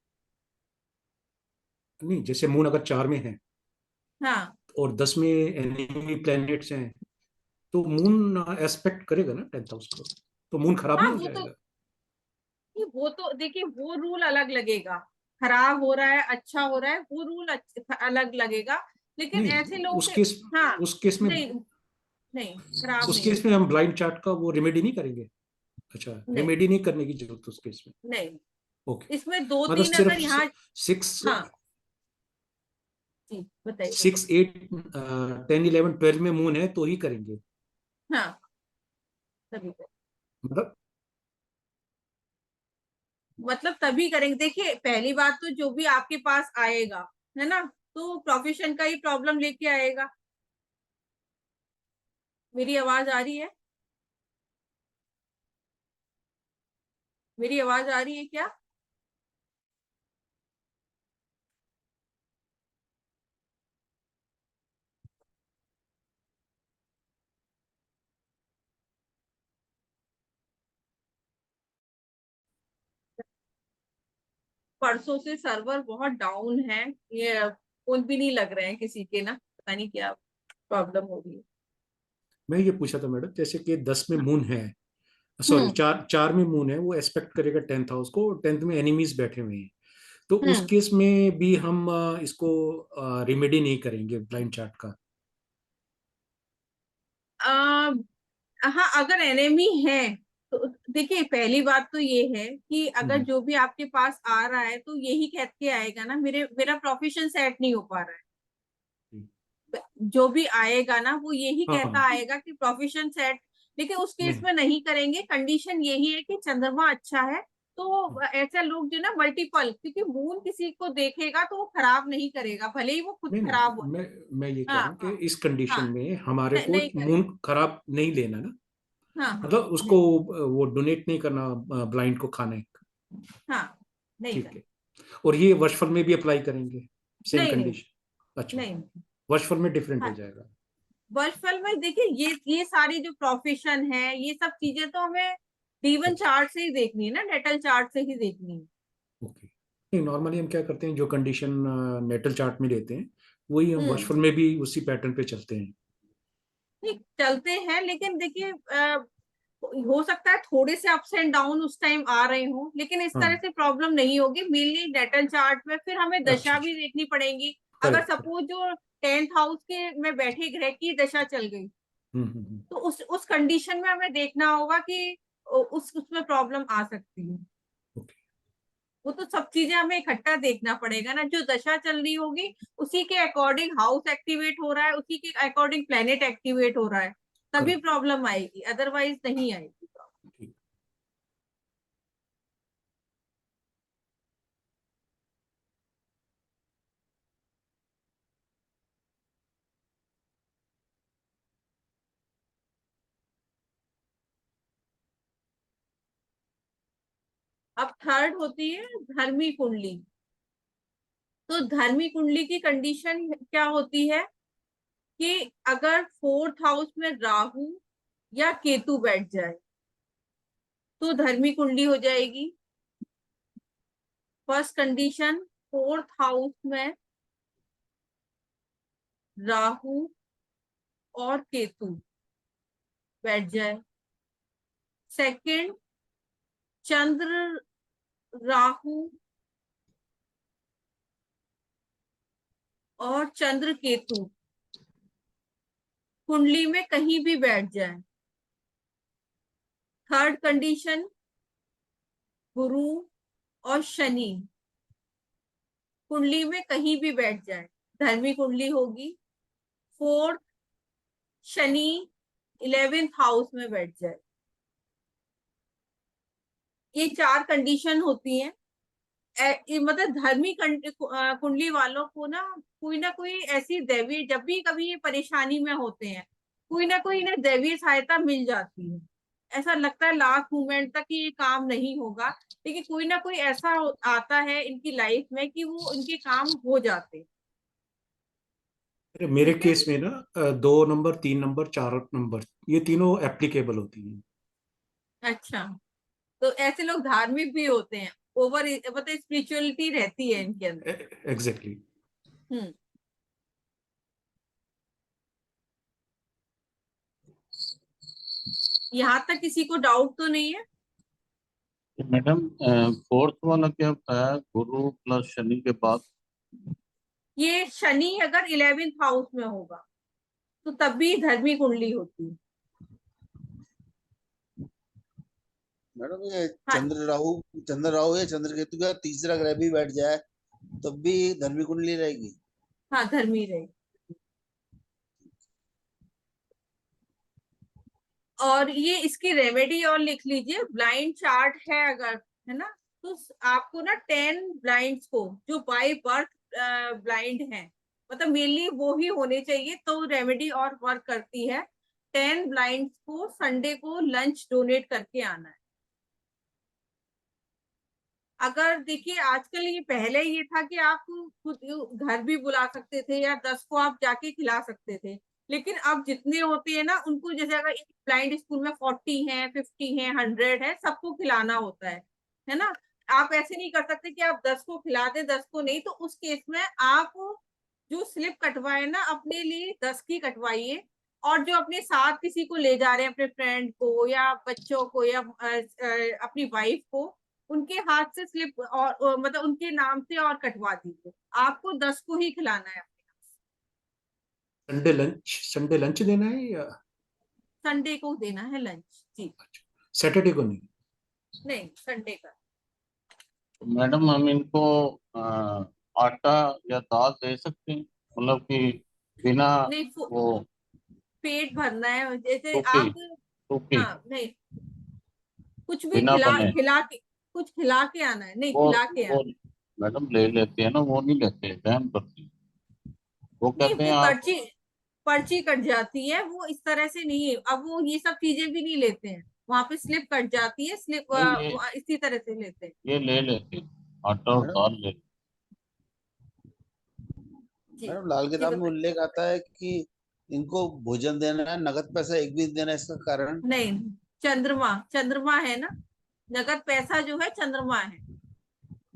नहीं जैसे मून अगर 4 में है हाँ और 10 में एनिमी प्लैनेट्स हैं, तो मून एस्पेक्ट करेगा ना 10th हाउस को, तो मून खराब हाँ, नहीं हो जाएगा? वो तो देखिए वो रूल अलग लगेगा। खराब हो रहा है अच्छा हो रहा है, वो रूल अलग लगेगा। लेकिन ऐसे नहीं, लोग उस के, केस हाँ, उस केस में नहीं नहीं खराब उस नहीं केस में होगा। हम ब्लाइंड चार्ट का वो रेमेडी नहीं करेंगे? अच्छा, नहीं रेमेडी नहीं करने की जरूरत उस केस में? नहीं, ओके। इसमें दो मतलब तीन सिर्फ अगर यहाँ, सिक्स हाँ जी बताइए बताइए। 6, 8, 10, 11, 12 में मून है तो ही करेंगे? हाँ तभी करें। मतलब मतलब तभी करेंगे। देखिए पहली बात तो जो भी आपके पास आएगा है ना, तो प्रोफेशन का ही प्रॉब्लम लेके आएगा। मेरी आवाज आ रही है? मेरी आवाज आ रही है क्या? परसों से सर्वर बहुत डाउन है। ये फोन भी नहीं लग रहे हैं किसी के ना, पता नहीं क्या प्रॉब्लम हो रही है। मैं ये पूछा था मैडम, जैसे कि 10 में मून है, सॉरी हम्म 4 में मून है, वो एक्सपेक्ट करेगा 10th हाउस को, 10th में एनिमीज बैठे हुए हैं, तो उस हम्म। केस में भी हम इसको रिमेडी नहीं करेंगे ब्लाइंड चार्ट का? आ, हाँ अगर एनिमी है तो देखिए पहली बात तो ये है कि अगर हम्म, जो भी आपके पास आ रहा है तो यही कह के आएगा ना, मेरा प्रोफेशन सेट नहीं हो पा रहा है। हम्म, जो भी आएगा ना वो यही हाँ कहता हाँ, आएगा कि प्रोफेशन सेट। लेकिन उस केस नहीं में नहीं करेंगे। कंडीशन यही है कि चंद्रमा अच्छा है। तो ऐसा लोग जो ना मल्टीपल, क्योंकि मून किसी को देखेगा तो वो खराब नहीं करेगा, भले ही वो खुद नहीं खराब हो। नहीं, मैं ये कह हाँ रहा हूँ कि हाँ इस कंडीशन हाँ। में हमारे को नहीं मून करेगा। खराब नहीं लेना ना, हाँ हाँ मतलब उसको नहीं। वो डोनेट नहीं करना ब्लाइंड को खाने। हाँ नहीं ठीक करेगा। है। और ये वर्षफल में भी अप्लाई करेंगे, सेम नहीं नहीं कंडीशन? अच्छा, नहीं। वर्षफल में डिफरेंट हो हाँ जाएगा? वर्चुअल में देखिए ये सारी जो प्रोफेशन है, ये सब चीजें तो हमें D1 अच्छा, चार्ट से ही देखनी है ना, नेटल चार्ट से ही देखनी है। ओके। नहीं, नॉर्मली हम क्या करते हैं, जो कंडीशन नेटल चार्ट में लेते हैं वही हम हम्म। वर्षफल में भी उसी पैटर्न पे चलते हैं। नहीं चलते हैं, लेकिन देखिए हो सकता है थोड़े से अप्स एंड डाउन उस टाइम आ रहे हो, लेकिन इस तरह हाँ, से प्रॉब्लम नहीं होगी। मेनली नेटल चार्ट में फिर हमें अच्छा दशा अच्छा, भी देखनी पड़ेगी। अगर करेक्ट करेक्ट। सपोज जो 10th हाउस के में बैठे ग्रह की दशा चल गई, हम्म। तो उस कंडीशन में हमें देखना होगा कि उसमें प्रॉब्लम आ सकती है। ओके, वो तो सब चीजें हमें इकट्ठा देखना पड़ेगा ना, जो दशा चल रही होगी उसी के अकॉर्डिंग हाउस एक्टिवेट हो रहा है, उसी के अकॉर्डिंग प्लेनेट एक्टिवेट हो रहा है, तभी करेक्ट। प्रॉब्लम आएगी, अदरवाइज नहीं आएगी। ठीक। अब थर्ड होती है धर्मी कुंडली। तो धर्मी कुंडली की कंडीशन क्या होती है कि अगर फोर्थ हाउस में राहु या केतु बैठ जाए तो धर्मी कुंडली हो जाएगी। फर्स्ट कंडीशन, फोर्थ हाउस में राहु और केतु बैठ जाए। सेकंड, चंद्र राहु और चंद्र केतु कुंडली में कहीं भी बैठ जाए। थर्ड कंडीशन, गुरु और शनि कुंडली में कहीं भी बैठ जाए, धर्मी कुंडली होगी। फोर्थ, शनि 11th हाउस में बैठ जाए। ये 4 कंडीशन होती हैं। मतलब धर्मी कुंडली वालों को ना कोई ऐसी दैवीय, जब भी कभी ये परेशानी में होते हैं, कोई ना कोई इन्हें दैवीय सहायता मिल जाती है। ऐसा लगता है लास्ट मोमेंट तक कि ये काम नहीं होगा, लेकिन कोई ना कोई ऐसा आता है इनकी लाइफ में कि वो इनके काम हो जाते हैं। अरे मेरे ठीक है। केस में ना 2 नंबर, 3 नंबर, 4 नंबर, ये तीनों एप्लीकेबल होती हैं। अच्छा, तो ऐसे लोग धार्मिक भी होते हैं, ओवर मतलब स्पिरिचुअलिटी रहती है इनके अंदर। एग्जैक्टली। हम्म। यहाँ तक किसी को डाउट तो नहीं है? मैडम फोर्थ वाला क्या बताया, गुरु प्लस शनि के बाद? ये शनि अगर 11th हाउस में होगा तो तब भी धर्मी कुंडली होती है। मैडम ये हाँ, चंद्र राहु या चंद्र केतु का तीसरा ग्रह भी बैठ जाए तब भी धर्मी कुंडली रहेगी? हाँ धर्मी रहे। और ये इसकी रेमेडी और लिख लीजिए, ब्लाइंड चार्ट है अगर, है ना, तो आपको ना 10 ब्लाइंड्स को जो बाय बर्थ ब्लाइंड हैं, मतलब मेनली वो ही होने चाहिए तो रेमेडी और वर्क करती है। 10 ब्लाइंड्स को संडे को लंच डोनेट करके आना है। अगर देखिए आजकल ये, पहले ये था कि आप खुद घर भी बुला सकते थे या 10 को आप जाके खिला सकते थे, लेकिन अब जितने होते हैं ना उनको, जैसे अगर एक ब्लाइंड स्कूल में 40 है, 50 है, 100 है, सबको खिलाना होता है ना। आप ऐसे नहीं कर सकते कि आप 10 को खिला दे 10 को नहीं। तो उस केस में आप जो स्लिप कटवाए ना अपने लिए 10 की कटवाइए, और जो अपने साथ किसी को ले जा रहे हैं, अपने फ्रेंड को या बच्चों को या अपनी वाइफ को, उनके हाथ से स्लिप और मतलब उनके नाम से और कटवा दीजिए। आपको 10 को ही खिलाना है। संडे लंच देना है या संडे को देना है लंच जी। सैटरडे को नहीं? नहीं, संडे का। तो मैडम हम इनको आटा या दाल दे सकते हैं, मतलब कि बिना नहीं, वो पेट भरना है जैसे टूकी आप। टूकी हाँ नहीं, कुछ भी बिना खिला बने, खिला के, कुछ खिला के आना है, नहीं वो खिला के वो आना। मैडम ले लेते हैं ना, वो नहीं लेते, वहम करती हैं। वो नहीं, कहते हैं वो आप पर्ची पर्ची कट जाती है, वो इस तरह से नहीं है। अब वो ये सब चीजें भी नहीं लेते हैं, वहां पे स्लिप कट जाती है, स्लिप नहीं, इसी तरह से लेते हैं। ये ले लेते हैं, आटा और मैडम दाल ले। जी मैडम लाल जी किताब में बताइए। उल्लेख आता है कि इनको भोजन देना है, नगद पैसा एक भी नहीं देना है, इसका कारण? नहीं, चंद्रमा चंद्रमा है ना, नगद पैसा जो है चंद्रमा है,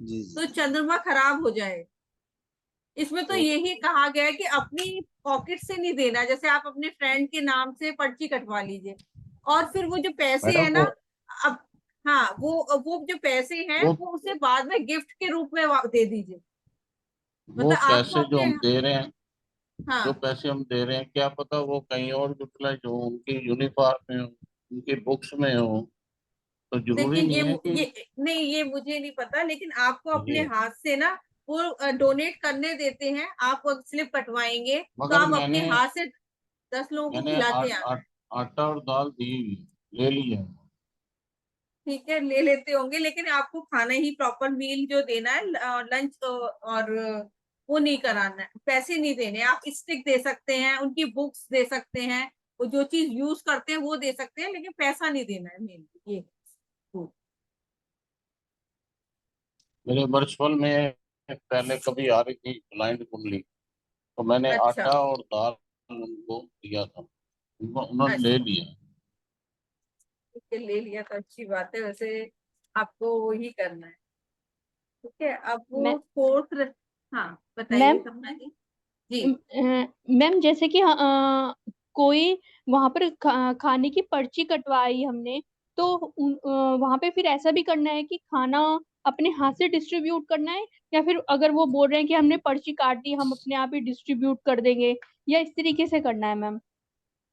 जी जी तो जी। चंद्रमा खराब हो जाए। इसमें तो तो यही कहा गया है कि अपनी पॉकेट से नहीं देना। जैसे आप अपने फ्रेंड के नाम से पर्ची कटवा लीजिए, और फिर वो जो पैसे मैडम है ना, अब, हाँ वो जो पैसे हैं वो वो उसे बाद में गिफ्ट के रूप में दे दीजिए। वो मतलब आपको पैसे जो अपने, हम दे रहे हैं, जो हाँ पैसे हम दे रहे हैं, क्या पता वो कहीं और यूटिलाइज हो, उनकी यूनिफॉर्म में हो, उनकी बुक्स में हो, तो जरूरी देखिए नहीं है कि ये नहीं, ये मुझे नहीं पता, लेकिन आपको अपने ये। हाथ से ना वो डोनेट करने देते हैं। आप स्लिप कटवाएंगे तो मगर आप अपने मैंने हाथ से 10 लोगों को मैंने खिला के आना है। आटा और दाल दी हुई है, ले ली है। ठीक है, ले लेते होंगे, लेकिन आपको खाना ही प्रॉपर मील जो देना है, लंच और वो नहीं कराना है, पैसे नहीं देने। आप स्टिक दे सकते हैं, उनकी बुक्स दे सकते हैं, वो जो चीज यूज करते हैं वो दे सकते हैं, लेकिन पैसा नहीं देना है मेन ये। मेरे वर्चुअल में पहले कभी आ रही थी ब्लाइंड कुंडली, तो मैंने अच्छा आटा और दाल उनको दिया था, उन्होंने ले अच्छा, लिया। ठीक है, ले लिया तो अच्छी बात है। वैसे आपको वही करना है। ठीक है, अब मैं वो फोर्थ। हाँ बताइए मैम सपना जी। जी मैम जैसे कि कोई वहां पर खाने की पर्ची कटवाई हमने, तो वहां पे फिर ऐसा भी करना है कि खाना अपने हाथ से डिस्ट्रीब्यूट करना है, या फिर अगर वो बोल रहे हैं कि हमने पर्ची काट दी हम अपने आप ही डिस्ट्रीब्यूट कर देंगे, या इस तरीके से करना है मैम?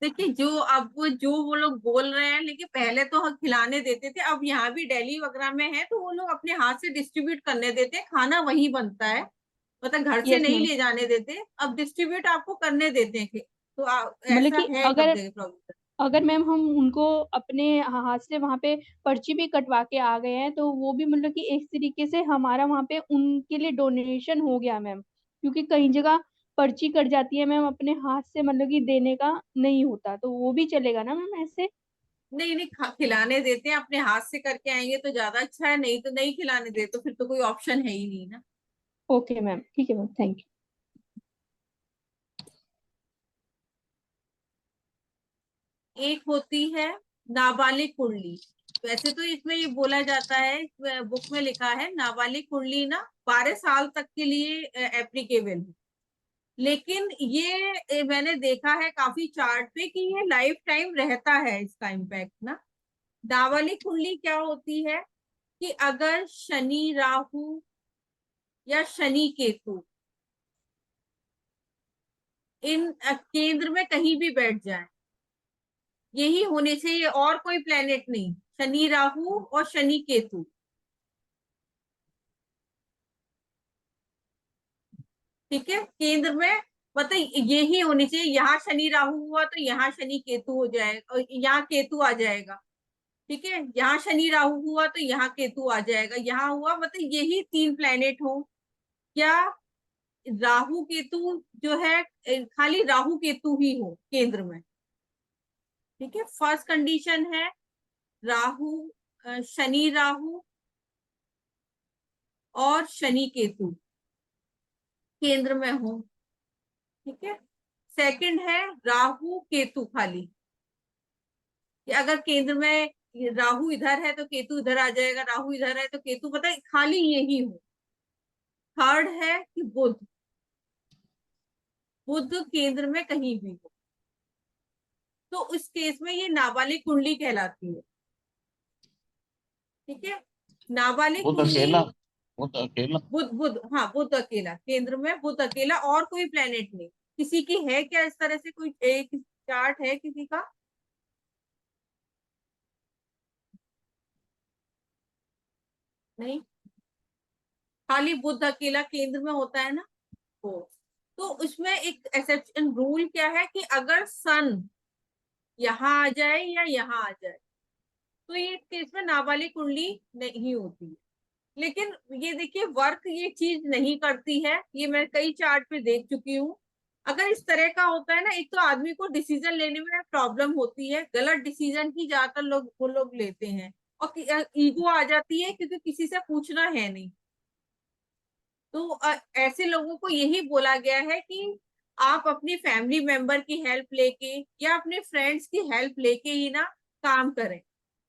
देखिए, जो अब वो लोग बोल रहे हैं, लेकिन पहले तो हम खिलाने देते थे, अब यहाँ भी दिल्ली वगैरह में है तो वो लोग अपने हाथ से डिस्ट्रीब्यूट करने देते हैं, खाना वहीं बनता है, मतलब घर से यस नहीं मैम। ले जाने देते, अब डिस्ट्रीब्यूट आपको करने देते हैं। तो मतलब ऐसा कि है सब अगर जगह प्रॉब्लम। अगर मैम हम उनको अपने हाथ से वहां पे पर्ची भी कटवा के आ गए हैं, तो वो भी मतलब कि एक तरीके से हमारा वहां पे उनके लिए डोनेशन हो गया मैम, क्योंकि कई जगह पर्ची कट जाती है मैम, अपने हाथ से मतलब कि देने का नहीं होता, तो वो भी चलेगा ना मैम ऐसे? नहीं नहीं, खिलाने देते हैं, अपने हाथ से करके आएंगे तो ज्यादा अच्छा है, नहीं तो नहीं खिलाने दे तो फिर तो कोई ऑप्शन है ही नहीं ना। ओके मैम, ठीक है मैम, थैंक एक होती है नाबालिग कुंडली। वैसे तो इसमें ये बोला जाता है, बुक में लिखा है नाबालिग कुंडली ना 12 साल तक के लिए एप्लीकेबल है, लेकिन ये मैंने देखा है काफी चार्ट पे कि ये लाइफ टाइम रहता है इसका इम्पैक्ट ना। नाबालिग कुंडली क्या होती है कि अगर शनि राहु या शनि केतु इन केंद्र में कहीं भी बैठ जाए, यही होने चाहिए, और कोई प्लेनेट नहीं, शनि राहु और शनि केतु, ठीक है, केंद्र में, मतलब यही होनी चाहिए। यहाँ शनि राहु हुआ तो यहाँ शनि केतु हो जाएगा, और यहाँ केतु आ जाएगा। ठीक है, यहाँ शनि राहु हुआ तो यहाँ केतु आ जाएगा, यहाँ हुआ, मतलब यही 3 प्लेनेट हो, क्या राहु केतु जो है, खाली राहु केतु ही हो केंद्र में। ठीक है, फर्स्ट कंडीशन है राहु, शनि राहु और शनि केतु केंद्र में हो। ठीक है, सेकंड है राहु केतु खाली, कि अगर केंद्र में राहु इधर है तो केतु इधर आ जाएगा, राहु इधर है तो केतु, पता है, खाली यही हो। थर्ड है कि बुध, बुध केंद्र में कहीं भी हो, तो उस केस में ये नाबालिग कुंडली कहलाती है। ठीक है, नाबालिग बुध कुंडली। अकेला, बुध अकेला। बुध बुध हाँ, बुध अकेला केंद्र में, बुध अकेला, और कोई प्लेनेट नहीं। किसी की है क्या इस तरह से कोई एक चार्ट है किसी का? नहीं, खाली बुध अकेला केंद्र में होता है ना। हो, तो उसमें एक एक्सेप्शन रूल क्या है कि अगर सन यहाँ आ जाए या यहाँ आ जाए, तो ये केस में नाबालिग कुंडली नहीं होती है। लेकिन ये देखिए, वर्क ये चीज नहीं करती है, ये मैं कई चार्ट पे देख चुकी हूँ। अगर इस तरह का होता है ना, एक तो आदमी को डिसीजन लेने में प्रॉब्लम होती है, गलत डिसीजन ही ज्यादातर लोग वो लोग लेते हैं, और ईगो आ जाती है क्योंकि किसी से पूछना है नहीं। तो ऐसे लोगों को यही बोला गया है कि आप अपनी फैमिली मेंबर की हेल्प लेके या अपने फ्रेंड्स की हेल्प लेके ही ना काम करें।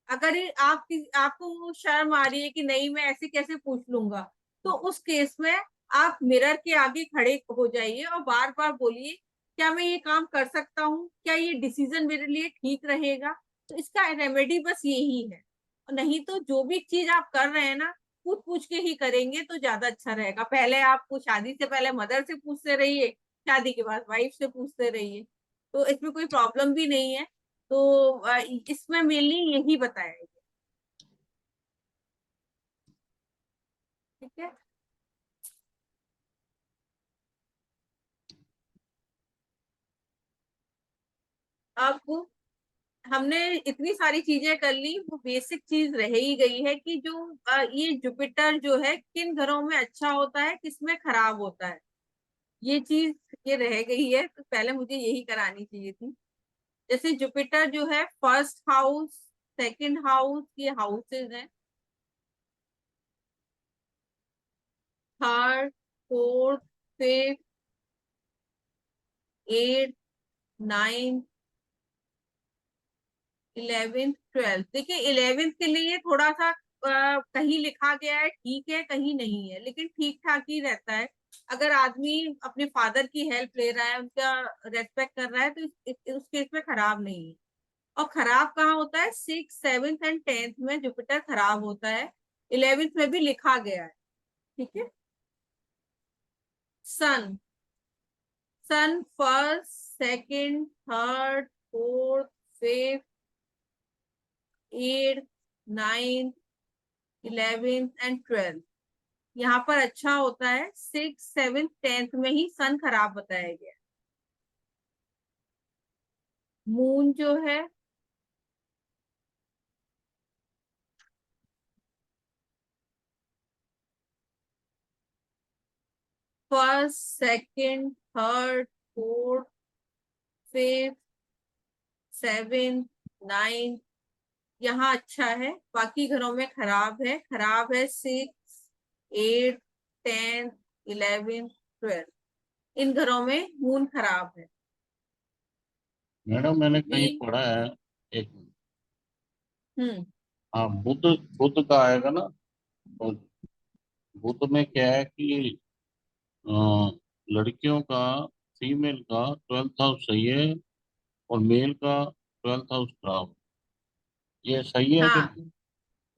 अगर आपको वो शर्म आ रही है कि नहीं मैं ऐसे कैसे पूछ लूंगा, तो उस केस में आप मिरर के आगे खड़े हो जाइए और बार बार बोलिए, क्या मैं ये काम कर सकता हूँ, क्या ये डिसीजन मेरे लिए ठीक रहेगा। तो इसका रेमेडी बस यही है। नहीं तो जो भी चीज आप कर रहे हैं ना, पूछ पूछ के ही करेंगे तो ज्यादा अच्छा रहेगा। पहले आपको शादी से पहले मदर से पूछते रहिए, शादी के बाद वाइफ से पूछते रहिए, तो इसमें कोई प्रॉब्लम भी नहीं है। तो इसमें मेनली यही बताया गया। ठीक है, अब हमने इतनी सारी चीजें कर ली, वो बेसिक चीज रह ही गई है कि जो ये जुपिटर जो है किन घरों में अच्छा होता है, किसमें खराब होता है, ये चीज ये रह गई है, तो पहले मुझे यही करानी चाहिए थी। जैसे जुपिटर जो है फर्स्ट हाउस, सेकंड हाउस, ये हाउसेज हैं। Third, fourth, fifth, eight, nine, 11th, 12th। देखिए 11th के लिए थोड़ा सा कहीं लिखा गया है ठीक है, कहीं नहीं है, लेकिन ठीक ठाक ही रहता है। अगर आदमी अपने फादर की हेल्प ले रहा है, उनका रेस्पेक्ट कर रहा है, तो उस केस में खराब नहीं है। और खराब कहाँ होता है? 6th, 7th एंड 10th में जुपिटर खराब होता है। 11th में भी लिखा गया है, ठीक है। Sun, sun first, second, third, fourth, fifth, 8th, 9th, 11th and 12th। यहाँ पर अच्छा होता है 6th, 7th, 10th में ही सन खराब बताया गया। मून जो है first, second, third, fourth, fifth, 7th, 9th, यहाँ अच्छा है। बाकी घरों में खराब है। खराब है 6th, 8th, 10th, 11th, 12th। इन घरों में मून खराब है। मैडम मैंने कहीं मीन, पढ़ा है, एक मिनट। हम्म, हाँ, बुध, बुध का आएगा ना, तो बुध में क्या है कि अ, लड़कियों का, फीमेल का 12th हाउस सही है और मेल का 12th हाउस खराब। ये सही है कि हाँ नहीं?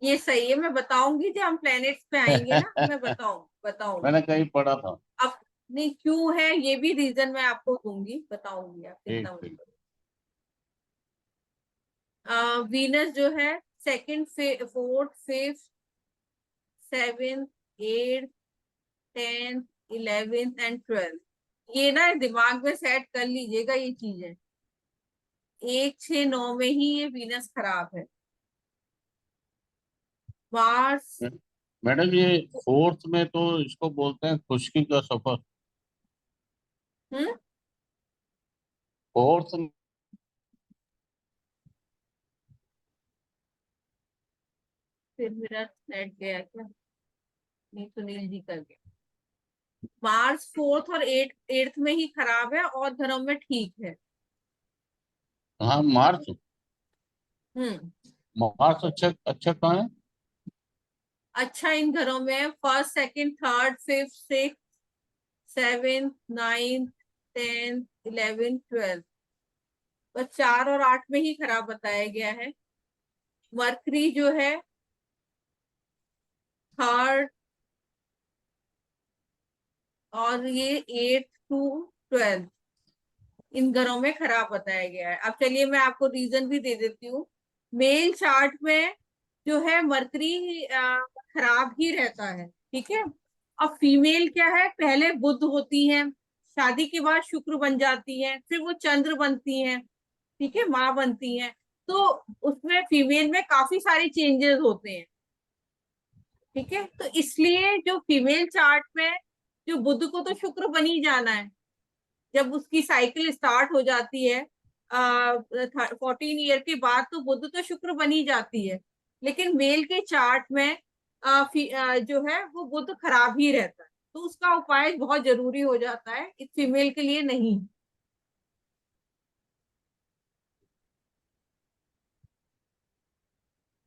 ये सही है। मैं बताऊंगी जब हम प्लैनेट्स पे आएंगे ना, मैं बताऊंगी। मैंने कहीं पढ़ा था। अब नहीं क्यों है, ये भी रीजन मैं आपको दूंगी, बताऊंगी। आप ठीक कितना ठीक। वीनस जो है second, fourth, fifth, 7th, 8th, 10th, 11th and 12th। ये ना दिमाग में सेट कर लीजिएगा ये चीजें। 1, 6, 9 में ही ये वीनस खराब है। मार्स, मैडम ये फोर्थ में तो इसको बोलते हैं खुशकी का सफर। हम्म, फोर्थ, फिर मेरा सेट गया क्या? नहीं, सुनील जी कर गया। मार्स फोर्थ और एट्थ में ही खराब है, और घरों में ठीक है। हाँ मार्च, हम्म, मार्च अच्छा अच्छा कहाँ है? अच्छा इन घरों में first, second, third, fifth, six, 7th, 9th, 10th, 11th, 12th। बस 4 और 8 में ही खराब बताया गया है। मरकरी जो है थर्ड, और ये 8th to 12th, इन घरों में खराब बताया गया है। अब चलिए मैं आपको रीजन भी दे देती हूँ। मेल चार्ट में जो है मरकरी खराब ही रहता है, ठीक है। अब फीमेल क्या है, पहले बुध होती है, शादी के बाद शुक्र बन जाती है, फिर वो चंद्र बनती है, ठीक है, माँ बनती है। तो उसमें फीमेल में काफी सारे चेंजेस होते हैं, ठीक है। तो इसलिए जो फीमेल चार्ट में जो बुध को तो शुक्र बन ही जाना है, जब उसकी साइकिल स्टार्ट हो जाती है 14 ईयर के बाद, तो बुध तो शुक्र बनी जाती है। लेकिन मेल के चार्ट में जो है वो बुध खराब ही रहता है, तो उसका उपाय बहुत जरूरी हो जाता है, इस फीमेल के लिए नहीं।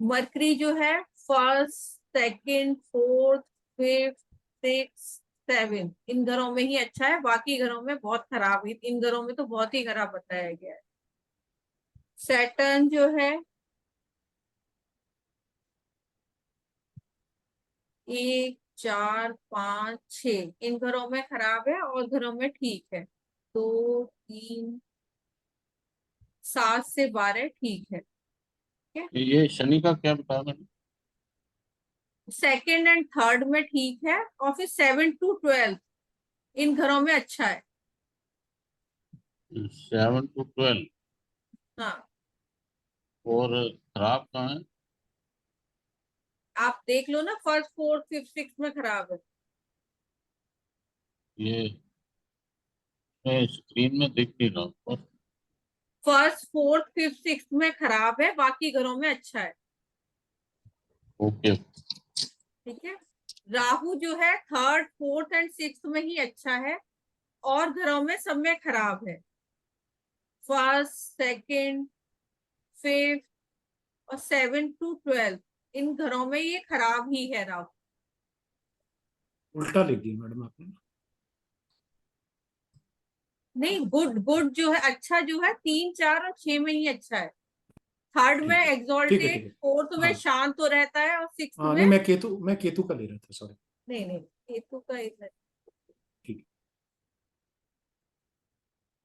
मरकरी जो है first, second, fourth, fifth, six, 7th, इन घरों में ही अच्छा है, बाकी घरों में बहुत खराब है। इन घरों में तो बहुत ही खराब बताया गया है। सैटर्न जो है 1, 4, 5, 6, इन घरों में खराब है, और घरों में ठीक है। 2, 3, 7 से 12 ठीक है, ठीक है। ये शनि का क्या बताया मैंने? सेकंड एंड थर्ड में ठीक है, और फिर 7th to 12th इन घरों में अच्छा है। 7 to 12। हाँ, और खराब कहाँ है? आप देख लो ना, फर्स्ट, फोर्थ, फिफ्थ, सिक्स में खराब है। ये मैं स्क्रीन में देख नहीं रहा हूँ। फर्स्ट, फोर्थ, फिफ्थ, सिक्स में खराब है, बाकी घरों में अच्छा है, ओके। ठीक है। राहु जो है थर्ड फोर्थ एंड सिक्स्थ में ही अच्छा है, और घरों में सब में खराब है। फर्स्ट, सेकंड, फिफ्थ और 7 to 12 इन घरों में ये खराब ही है राहु। उल्टा लिख दिया मैडम आपने। नहीं, गुड गुड जो है, अच्छा जो है 3, 4 और 6 में ही अच्छा है। थर्ड ठीक में है, ठीक है, एग्जॉल्टेड, ठीक है। फोर्थ में हाँ शांत तो रहता है, और सिक्स्थ हाँ, में नहीं मैं केतु का ले रहा था, सॉरी। नहीं नहीं, केतु का इधर, ठीक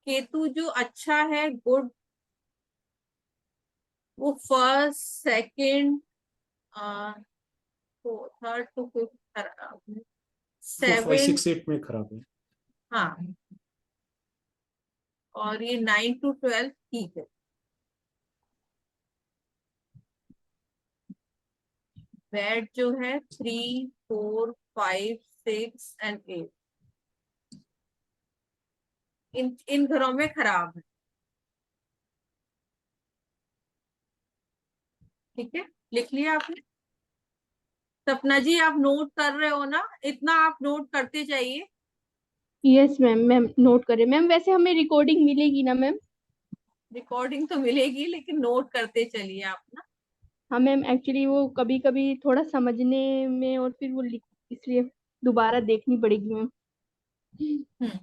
केतु जो अच्छा है गुड, वो first, second, third to fifth खराब है, 4 5 7, 6 8 में खराब है। हाँ, और ये 9 to 12 ठीक है। बैड जो है 3, 4, 5, 6 एंड 8 इन घरों में खराब है। ठीक है, लिख लिया आपने? सपना जी आप नोट कर रहे हो ना? इतना आप नोट करते जाइए। यस मैम, मैम नोट करें मैम। वैसे हमें रिकॉर्डिंग मिलेगी ना मैम? रिकॉर्डिंग तो मिलेगी, लेकिन नोट करते चलिए आप ना। हाँ मैम, एक्चुअली वो कभी कभी थोड़ा समझने में और फिर वो लिख, इसलिए दोबारा देखनी पड़ेगी मैम। हम्म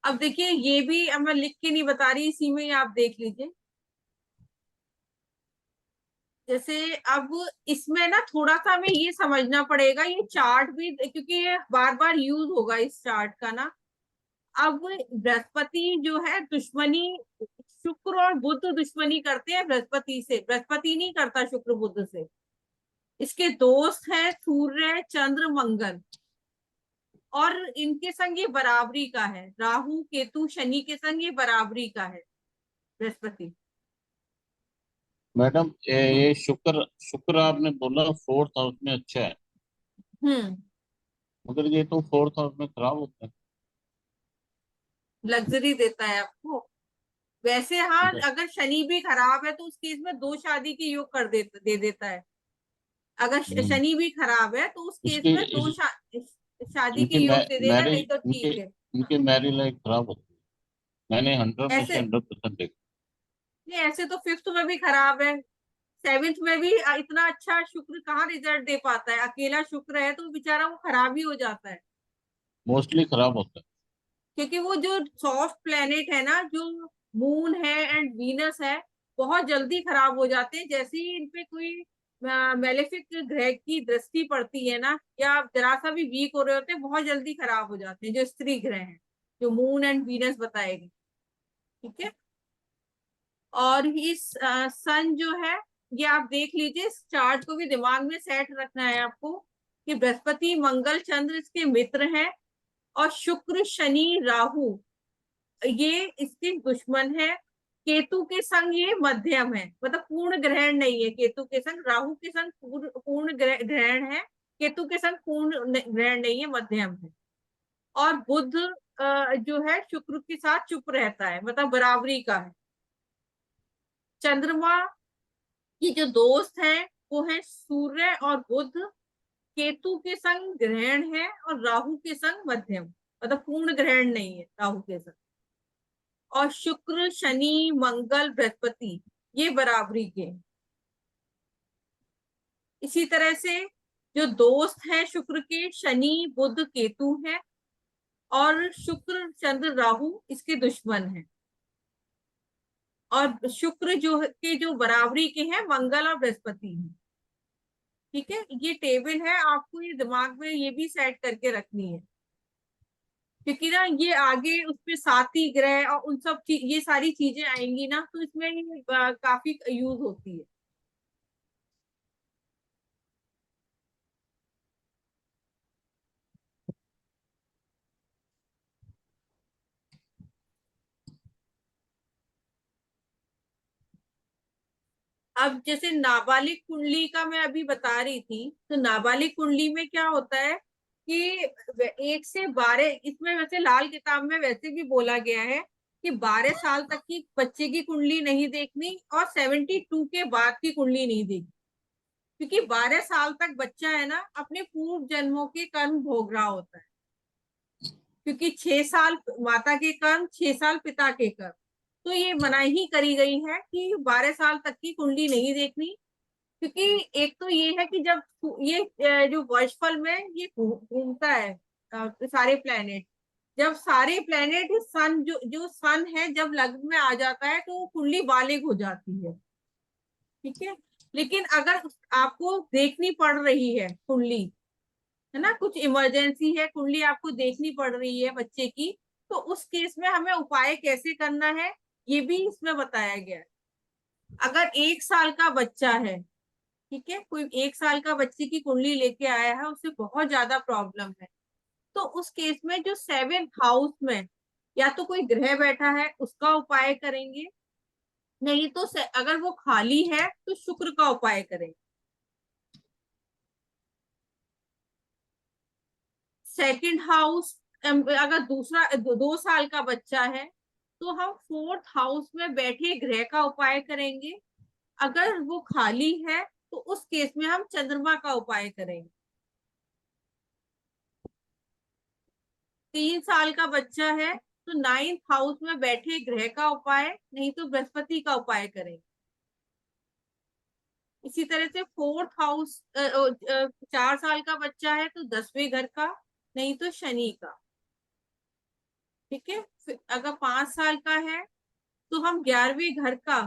अब देखिए, ये भी अब मैं लिख के नहीं बता रही, इसी में ही आप देख लीजिए। जैसे अब इसमें ना थोड़ा सा हमें ये समझना पड़ेगा, ये चार्ट भी, क्योंकि ये बार बार यूज होगा इस चार्ट का ना। अब बृहस्पति जो है दुश्मनी, शुक्र और बुध दुश्मनी करते हैं बृहस्पति से, बृहस्पति नहीं करता शुक्र बुध से। इसके दोस्त हैं सूर्य, चंद्र, मंगल, और इनके संग ये बराबरी का है। राहु, केतु, शनि के संग ये बराबरी का है बृहस्पति। मैडम ये शुक्र शुक्र आपने बोला फोर्थ हाउस में अच्छा है, हम्म मगर ये तो फोर्थ हाउस में खराब होता है। लग्जरी देता है आपको। वैसे हाँ, ठीक अगर शनि भी खराब है तो उस केस में 2 शादी के योग कर दे देता है। अगर है। शनि भी खराब है तो उस केस इसकी में इस, शादी के इनकी योग दे देगा, मैरिज नहीं तो इनके ठीक है। इनके मैरिज लाइफ खराब होती है, मैंने 100 में से ऐसे 100% देखा। नहीं, ऐसे तो फिफ्थ में भी खराब है, सेवेंथ में भी इतना अच्छा शुक्र कहाँ रिजल्ट दे पाता है। अकेला शुक्र है तो बेचारा वो खराब ही हो जाता है, मोस्टली खराब होता है। क्योंकि वो जो सॉफ्ट प्लेनेट है ना, जो मून है एंड वीनस है, बहुत जल्दी खराब हो जाते हैं। जैसे ही इन पे कोई मेलेफिक ग्रह की दृष्टि पड़ती है ना, या जरा सा भी वीक हो रहे होते हैं, बहुत जल्दी खराब हो जाते हैं, जो स्त्री ग्रह हैं, जो मून एंड वीनस बताएगी। ठीक है, और इस सन जो है, ये आप देख लीजिए, इस चार्ट को भी दिमाग में सेट रखना है आपको, कि बृहस्पति, मंगल, चंद्र इसके मित्र हैं, और शुक्र, शनि, राहु ये इसके दुश्मन है। केतु के संग ये मध्यम है, मतलब पूर्ण ग्रहण नहीं है। केतु के संग, राहु के संग पूर्ण ग्रहण है, केतु के संग पूर्ण ग्रहण नहीं है, मध्यम है। और बुध जो है शुक्र के साथ चुप रहता है, मतलब बराबरी का है। चंद्रमा की जो दोस्त हैं वो है सूर्य और बुध, केतु के संग ग्रहण है, और राहु के संग मध्यम, मतलब पूर्ण ग्रहण नहीं है राहु के संग। और शुक्र, शनि, मंगल, बृहस्पति ये बराबरी के हैं। इसी तरह से जो दोस्त हैं शुक्र के, शनि, बुध, केतु हैं, और शुक्र, चंद्र, राहु इसके दुश्मन हैं। और शुक्र जो बराबरी के हैं, मंगल और बृहस्पति हैं। ठीक है, ये टेबल है, आपको ये दिमाग में ये भी सेट करके रखनी है, क्योंकि ना ये आगे उसपे साथी ग्रह और उन सब ये सारी चीजें आएंगी ना, तो इसमें ये काफी यूज होती है। अब जैसे नाबालिग कुंडली का मैं अभी बता रही थी, तो नाबालिग कुंडली में क्या होता है कि 1 से 12, इसमें वैसे लाल किताब में वैसे भी बोला गया है कि 12 साल तक की बच्चे की कुंडली नहीं देखनी, और 72 के बाद की कुंडली नहीं देखनी। क्योंकि 12 साल तक बच्चा है ना अपने पूर्व जन्मों के कर्म भोग रहा होता है, क्योंकि 6 साल माता के कर्म, 6 साल पिता के कर्म। तो ये मनाही ही करी गई है कि 12 साल तक की कुंडली नहीं देखनी, क्योंकि एक तो ये है कि जब ये जो वर्षफल में ये घूमता है सारे प्लेनेट, जब सारे प्लेनेट सन जो सन है जब लग्न में आ जाता है तो कुंडली बालिग हो जाती है, ठीक है। लेकिन अगर आपको देखनी पड़ रही है कुंडली, है ना, कुछ इमरजेंसी है, कुंडली आपको देखनी पड़ रही है बच्चे की, तो उस केस में हमें उपाय कैसे करना है ये भी इसमें बताया गया है। अगर 1 साल का बच्चा है, ठीक है, कोई 1 साल का बच्चे की कुंडली लेके आया है, उसे बहुत ज्यादा प्रॉब्लम है, तो उस केस में जो 7th हाउस में या तो कोई ग्रह बैठा है उसका उपाय करेंगे, नहीं तो अगर वो खाली है तो शुक्र का उपाय करेंगे। सेकंड हाउस अगर दूसरा 2 साल का बच्चा है तो हम 4th हाउस में बैठे ग्रह का उपाय करेंगे। अगर वो खाली है तो उस केस में हम चंद्रमा का उपाय करेंगे। 3 साल का बच्चा है तो 9th हाउस में बैठे ग्रह का उपाय, नहीं तो बृहस्पति का उपाय करेंगे। इसी तरह से 4th हाउस 4 साल का बच्चा है तो 10वें घर का, नहीं तो शनि का, ठीक है। अगर 5 साल का है तो हम 11वें घर का,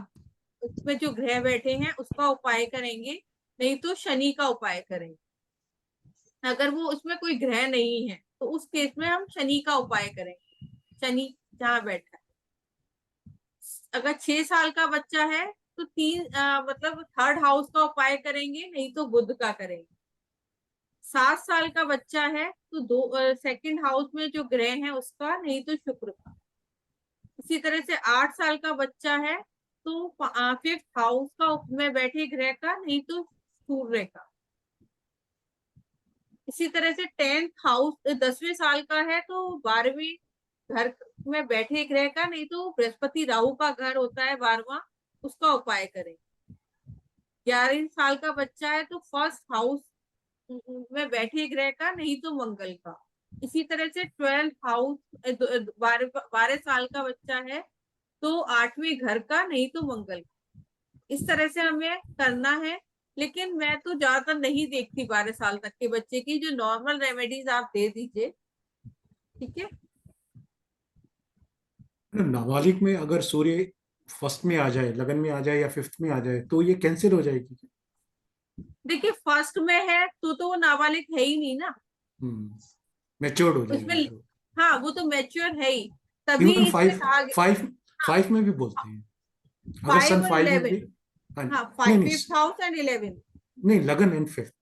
उसमें जो ग्रह बैठे हैं उसका उपाय करेंगे, नहीं तो शनि का उपाय करेंगे। अगर वो उसमें कोई ग्रह नहीं है तो उस केस में हम शनि का उपाय करेंगे, शनि जहाँ बैठा है। अगर 6 साल का बच्चा है तो मतलब 3rd हाउस का उपाय करेंगे, नहीं तो बुध का करेंगे। 7 साल का बच्चा है तो 2nd हाउस में जो ग्रह है उसका, नहीं तो शुक्र का। इसी तरह से 8 साल का बच्चा है तो 5th हाउस का में बैठे ग्रह का, नहीं तो सूर्य का। इसी तरह से 10th हाउस 10वें साल का है तो 12वें घर में बैठे ग्रह का, नहीं तो बृहस्पति राहु का घर होता है 12वां, उसका उपाय करें। 11 साल का बच्चा है तो 1st हाउस में बैठे ग्रह का, नहीं तो मंगल का। इसी तरह से 12th हाउस 12 साल का बच्चा है तो 8वें घर का, नहीं तो मंगल का। इस तरह से हमें करना है। लेकिन मैं तो ज्यादातर नहीं देखती 12 साल तक के बच्चे की, जो नॉर्मल रेमेडीज आप दे दीजिए, ठीक है। नाबालिग में अगर सूर्य फर्स्ट में आ जाए, लगन में आ जाए या फिफ्थ में आ जाए तो ये कैंसिल हो जाएगी? देखिए फर्स्ट में है तो वो नाबालिग है ही नहीं ना, मैच्योर्ड हो उसमें, जाएगी। हाँ वो तो मैच्योर है ही, तभी इवन इसमें फाइव कहा गया। फाइव हाँ, फाइव में भी बोलते हैं, अगर सन 5 और 5 में 11, भी। हाँ, हाँ नहीं नहीं 5th हाउस एंड 11, नहीं, लगन एंड फिफ्थ।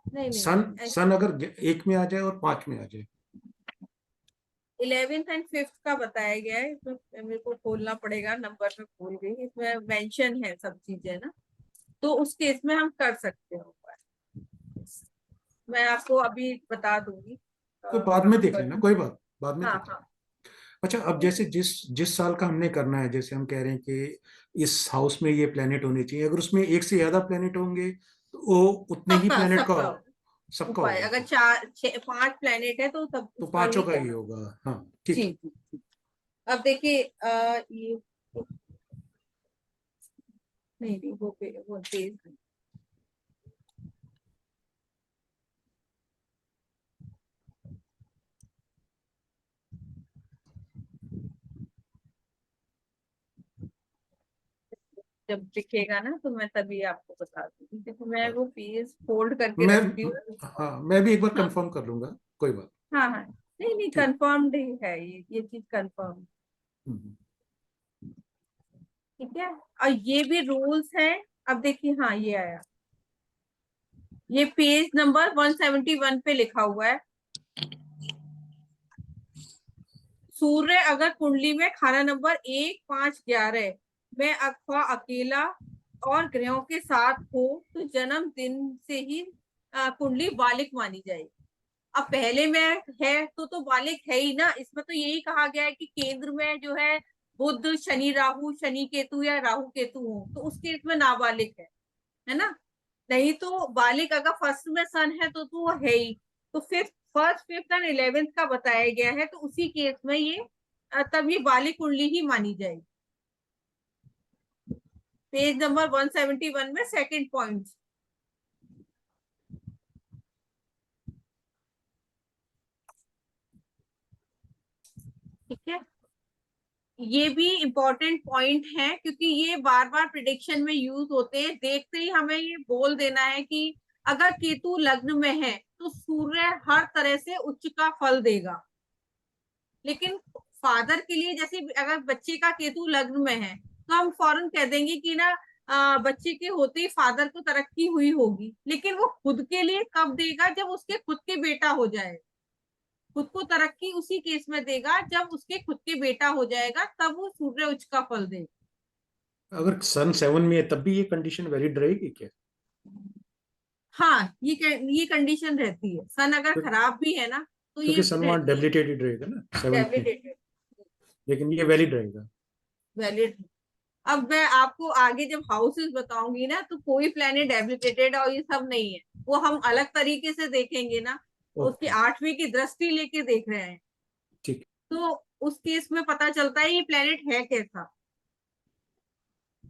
नहीं नहीं सन नहीं, सन अगर 1 में आ जाए और 5 में आ जाए। 11th एंड 5th का बताया गया है इसमें, मेरे को खोलना पड़ेगा, नंबर में भूल गई, इसमें मेंशन है सब चीजें ना, तो उस केस में हम कर सकते हैं ऊपर। मैं आपको अभी बता दूंगी कोई बाद में देख नंबर। लेना, कोई बात, बाद में हाँ देख लेना। हाँ, अच्छा, अब जैसे जिस जिस साल का हमने करना है, जैसे हम कह रहे हैं कि इस हाउस में ये प्लेनेट होने चाहिए, अगर उसमें एक से ज्यादा प्लेनेट होंगे तो वो उतने ही सबका प्लेनेट का सबका सबका उपाय, होगा अगर फिर। 5 प्लेनेट है तो सब तो उसका पांचों ही का ही करना। होगा। हाँ, ठीक जी है। जी। अब देखिए ये नहीं नहीं वो तेज नहीं। जब दिखेगा ना तो मैं तभी आपको बता दूंगी, देखो मैं वो पेज फोल्ड करके मैं रखती हूँ। हाँ, मैं भी एक बार हाँ कंफर्म कर लूंगा, कोई बात। हाँ हाँ, नहीं नहीं ठीक। कंफर्म्ड ही है, ये चीज कंफर्म, हम्म, ठीक है। और ये भी रूल्स हैं। अब देखिए, हाँ ये आया, ये पेज नंबर 171 पे लिखा हुआ है, सूर्य अगर कुंडली में खाना नंबर 1, 5, 11 में अथवा अकेला और ग्रहों के साथ हो तो जन्म दिन से ही कुंडली बालिक मानी जाएगी। अब पहले में है तो बालिक है ही ना, इसमें तो यही कहा गया है कि केंद्र में जो है बुध, शनि राहु, शनि केतु या राहु केतु हो तो उसके इसमें नाबालिग है ना। नहीं तो बालिक अगर फर्स्ट में सन है तो वो है ही, तो fifth, first, fifth and 11th का बताया गया है, तो उसी केस में ये तब ये बालिक कुंडली ही मानी जाएगी। पेज नंबर 171 में सेकंड पॉइंट। ठीक है, ये भी इम्पोर्टेंट पॉइंट है क्योंकि ये बार बार प्रिडिक्शन में यूज होते हैं। देखते ही हमें ये बोल देना है कि अगर केतु लग्न में है तो सूर्य हर तरह से उच्च का फल देगा। लेकिन फादर के लिए, जैसे अगर बच्चे का केतु लग्न में है तो हम फौरन कह देंगे कि ना बच्चे के होते ही फादर को तरक्की हुई होगी, लेकिन वो खुद के लिए कब देगा? जब उसके खुद के बेटा हो जाए। खुद को तरक्की उसी केस में देगा जब उसके खुद के बेटा हो जाएगा, तब वो सूर्य उच्च का फल देगा। अगर सन 7 में है तब भी ये कंडीशन वैलिड रहेगी क्या? हाँ, ये कंडीशन रहती है। सन अगर खराब भी है ना तो ये क्योंकि सन वहां रहती है डेबिलिटेटेड रहेगा ना 7th में, डेबिलिटेटेड, लेकिन ये वैलिड रहेगा। वैलिड। अब मैं आपको आगे जब हाउसेस बताऊंगी ना तो कोई प्लेनेट डेबिलिटेटेड और ये सब नहीं है, वो हम अलग तरीके से देखेंगे ना। उसकी ओके, 8वीं की दृष्टि लेके देख रहे हैं, ठीक। तो उस केस में पता चलता है ये प्लेनेट है कैसा।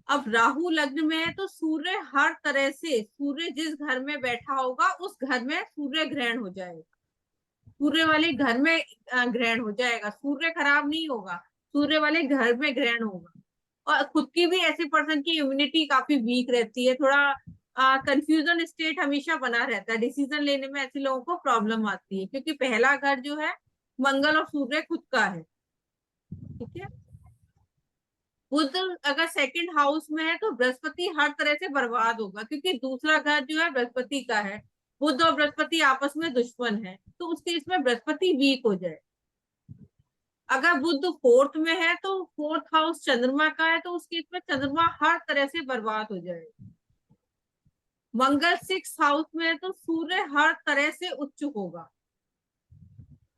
अब राहु लग्न में है तो सूर्य हर तरह से, सूर्य जिस घर में बैठा होगा उस घर में सूर्य ग्रहण हो जाएगा, सूर्य वाले घर में ग्रहण हो जाएगा। सूर्य खराब नहीं होगा, सूर्य वाले घर में ग्रहण होगा। और खुद की भी ऐसे पर्सन की इम्यूनिटी काफी वीक रहती है, थोड़ा कंफ्यूजन स्टेट हमेशा बना रहता है, डिसीजन लेने में ऐसे लोगों को प्रॉब्लम आती है, क्योंकि पहला घर जो है मंगल और सूर्य खुद का है। ठीक है, बुध अगर सेकंड हाउस में है तो बृहस्पति हर तरह से बर्बाद होगा, क्योंकि दूसरा घर जो है बृहस्पति का है। बुध और बृहस्पति आपस में दुश्मन है, तो उसके इसमें बृहस्पति वीक हो जाए। अगर बुध फोर्थ में है तो फोर्थ हाउस चंद्रमा का है, तो उसके इसमें चंद्रमा हर तरह से बर्बाद हो जाए। मंगल सिक्स हाउस में है तो सूर्य हर तरह से उच्च होगा।